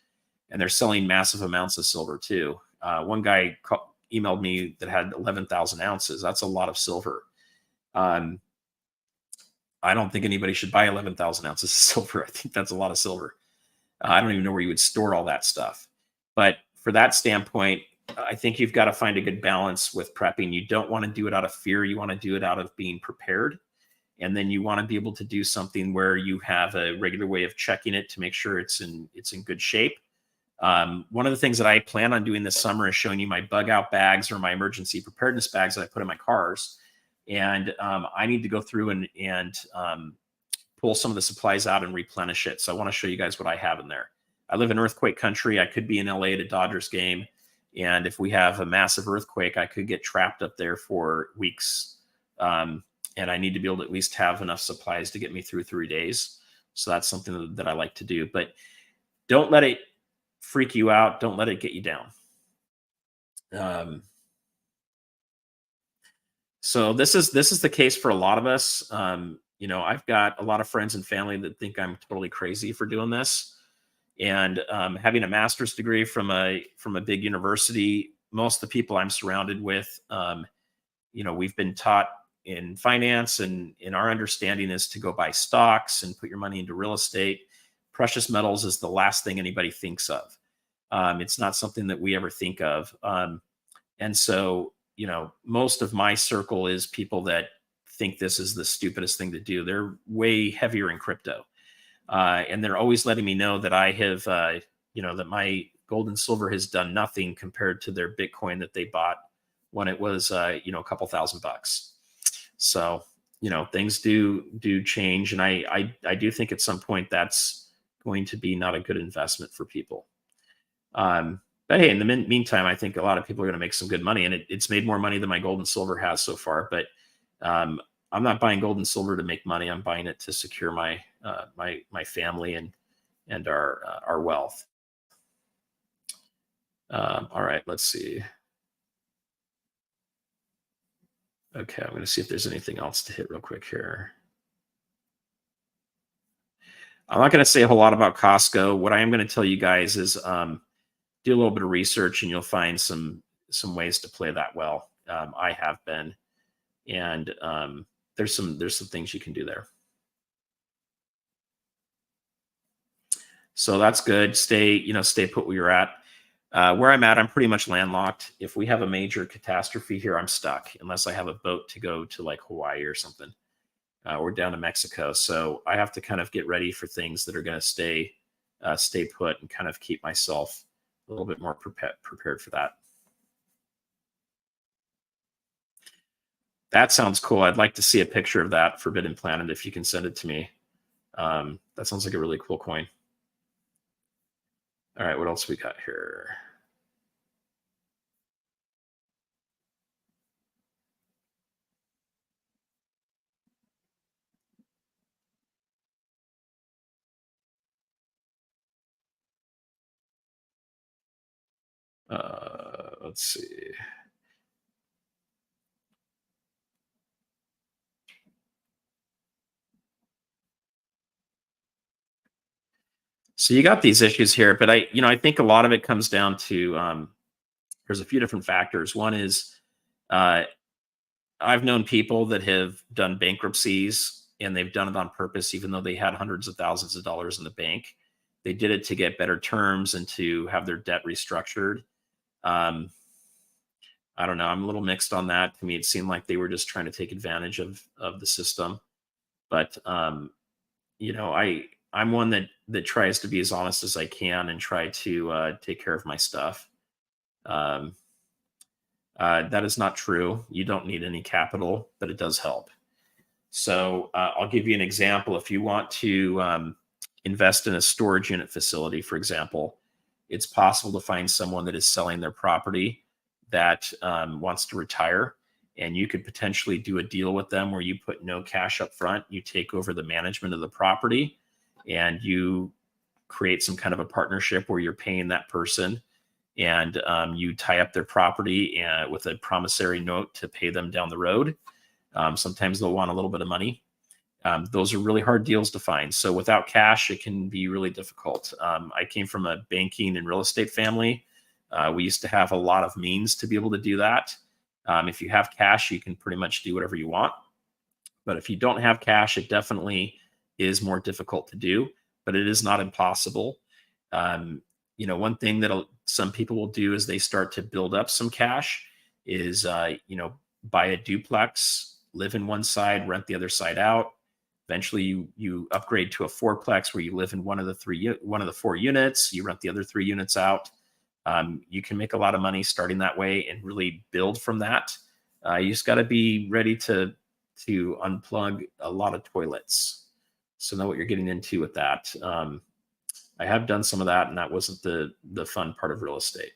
and they're selling massive amounts of silver too. One guy emailed me that had 11,000 ounces. That's a lot of silver. Um, I don't think anybody should buy 11,000 ounces of silver. I think that's a lot of silver. I don't even know where you would store all that stuff. But for that standpoint, I think you've got to find a good balance with prepping. You don't want to do it out of fear. You want to do it out of being prepared. And then you want to be able to do something where you have a regular way of checking it to make sure it's in good shape. One of the things that I plan on doing this summer is showing you my bug out bags or my emergency preparedness bags that I put in my cars. And I need to go through and pull some of the supplies out and replenish it. So I want to show you guys what I have in there. I live in earthquake country. I could be in LA at a Dodgers game. And if we have a massive earthquake, I could get trapped up there for weeks. And I need to be able to at least have enough supplies to get me through 3 days. So that's something that I like to do. But don't let it freak you out. Don't let it get you down. So this is the case for a lot of us. I've got a lot of friends and family that think I'm totally crazy for doing this. And having a master's degree from a big university, most of the people I'm surrounded with, we've been taught in finance, and in our understanding is to go buy stocks and put your money into real estate. Precious metals is the last thing anybody thinks of. It's not something that we ever think of. And so, most of my circle is people that think this is the stupidest thing to do. They're way heavier in crypto. And they're always letting me know that I have, that my gold and silver has done nothing compared to their Bitcoin that they bought when it was, a couple $1,000. So, things do change. And I do think at some point that's going to be not a good investment for people. But hey, in the meantime, I think a lot of people are going to make some good money, and it's made more money than my gold and silver has so far. But I'm not buying gold and silver to make money. I'm buying it to secure my my family and our wealth. All right, let's see. Okay, I'm going to see if there's anything else to hit real quick here. I'm not going to say a whole lot about Costco. What I am going to tell you guys is do a little bit of research, and you'll find some ways to play that well. I have been, and there's some things you can do there. So that's good. Stay put where you're at. Where I'm at, I'm pretty much landlocked. If we have a major catastrophe here, I'm stuck unless I have a boat to go to like Hawaii or something, or down to Mexico. So I have to kind of get ready for things that are going to stay put, and kind of keep myself a little bit more prepared for that. That sounds cool. I'd like to see a picture of that Forbidden Planet if you can send it to me. That sounds like a really cool coin. All right, what else we got here? Let's see. So you got these issues here, but I think a lot of it comes down to there's a few different factors. One is I've known people that have done bankruptcies, and they've done it on purpose, even though they had hundreds of thousands of dollars in the bank. they did it to get better terms and to have their debt restructured. I don't know. I'm a little mixed on that. To me, it seemed like they were just trying to take advantage of the system. But you know, I'm one that tries to be as honest as I can and try to take care of my stuff. Um, that is not true. You don't need any capital, but it does help. So I'll give you an example. If you want to invest in a storage unit facility, for example, it's possible to find someone that is selling their property that wants to retire. And you could potentially do a deal with them where you put no cash up front. You take over the management of the property and you create some kind of a partnership where you're paying that person, and you tie up their property with a promissory note to pay them down the road. Sometimes they'll want a little bit of money. Those are really hard deals to find. So without cash, it can be really difficult. I came from a banking and real estate family. We used to have a lot of means to be able to do that. If you have cash, you can pretty much do whatever you want. But if you don't have cash, it definitely is more difficult to do, but it is not impossible. You know, one thing that some people will do is they start to build up some cash is, you know, buy a duplex, live in one side, rent the other side out. Eventually you upgrade to a fourplex where you live in one of the 4 units, you rent the other 3 units out. You can make a lot of money starting that way and really build from that. You just got to be ready to unplug a lot of toilets. So know what you're getting into with that. I have done some of that, and that wasn't the fun part of real estate.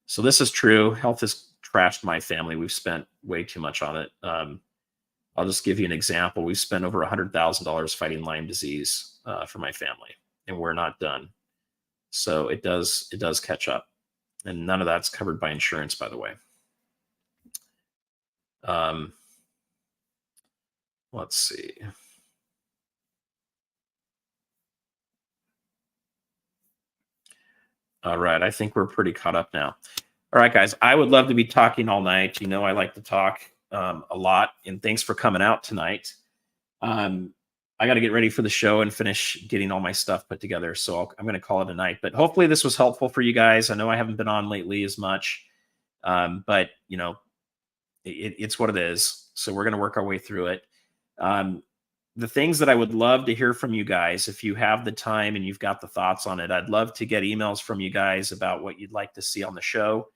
So this is true. Health has trashed my family. We've spent way too much on it. I'll just give you an example. We've spent over $100,000 fighting Lyme disease for my family, and we're not done. So it does catch up, and none of that's covered by insurance, by the way. Let's see. All right, I think we're pretty caught up now. All right, guys, I would love to be talking all night. You know, I like to talk a lot, and thanks for coming out tonight. I got to get ready for the show and finish getting all my stuff put together. So I'm going to call it a night, but hopefully this was helpful for you guys. I know I haven't been on lately as much, but you know, it's what it is. So we're going to work our way through it. The things that I would love to hear from you guys, if you have the time and you've got the thoughts on it, I'd love to get emails from you guys about what you'd like to see on the show.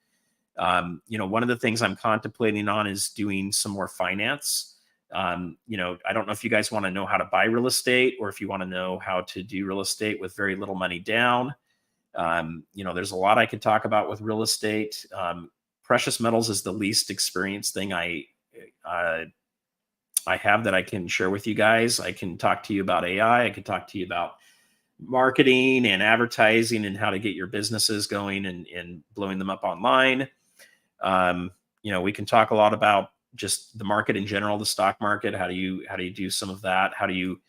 You know, one of the things I'm contemplating on is doing some more finance. You know, I don't know if you guys want to know how to buy real estate or if you want to know how to do real estate with very little money down. You know, there's a lot I could talk about with real estate. Precious metals is the least experienced thing I have that I can share with you guys. I can talk to you about AI. I can talk to you about marketing and advertising and how to get your businesses going and blowing them up online. You know, we can talk a lot about just the market in general, the stock market. How do you do some of that? How do you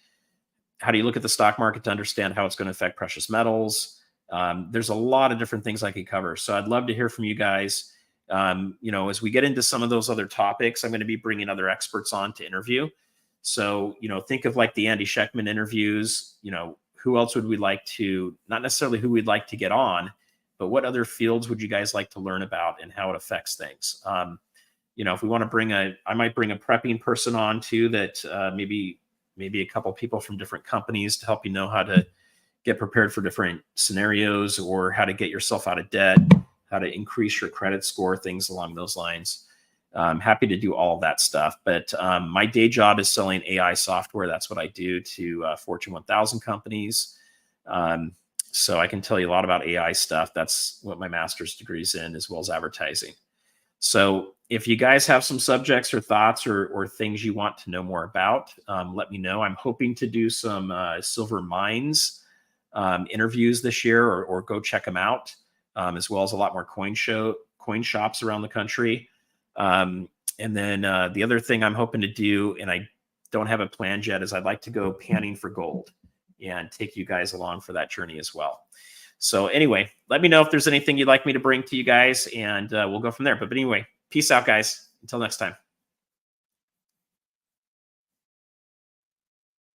look at the stock market to understand how it's going to affect precious metals? There's a lot of different things I could cover. So I'd love to hear from you guys. You know, as we get into some of those other topics, I'm going to be bringing other experts on to interview. So, you know, think of like the Andy Schechtman interviews. You know, who else would we like to, not necessarily who we'd like to get on, but what other fields would you guys like to learn about and how it affects things? You know, if we want to I might bring a prepping person on too, that maybe a couple people from different companies to help you know how to get prepared for different scenarios, or how to get yourself out of debt, how to increase your credit score, things along those lines. I'm happy to do all of that stuff. But my day job is selling AI software. That's what I do to Fortune 1000 companies. So I can tell you a lot about AI stuff. That's what my master's degree is in, as well as advertising. So if you guys have some subjects or thoughts or things you want to know more about, let me know. I'm hoping to do some silver mines interviews this year, or go check them out, as well as a lot more coin shops around the country. And then the other thing I'm hoping to do, and I don't have it planned yet, is I'd like to go panning for gold and take you guys along for that journey as well. So anyway, let me know if there's anything you'd like me to bring to you guys, and we'll go from there. But anyway, peace out, guys. Until next time.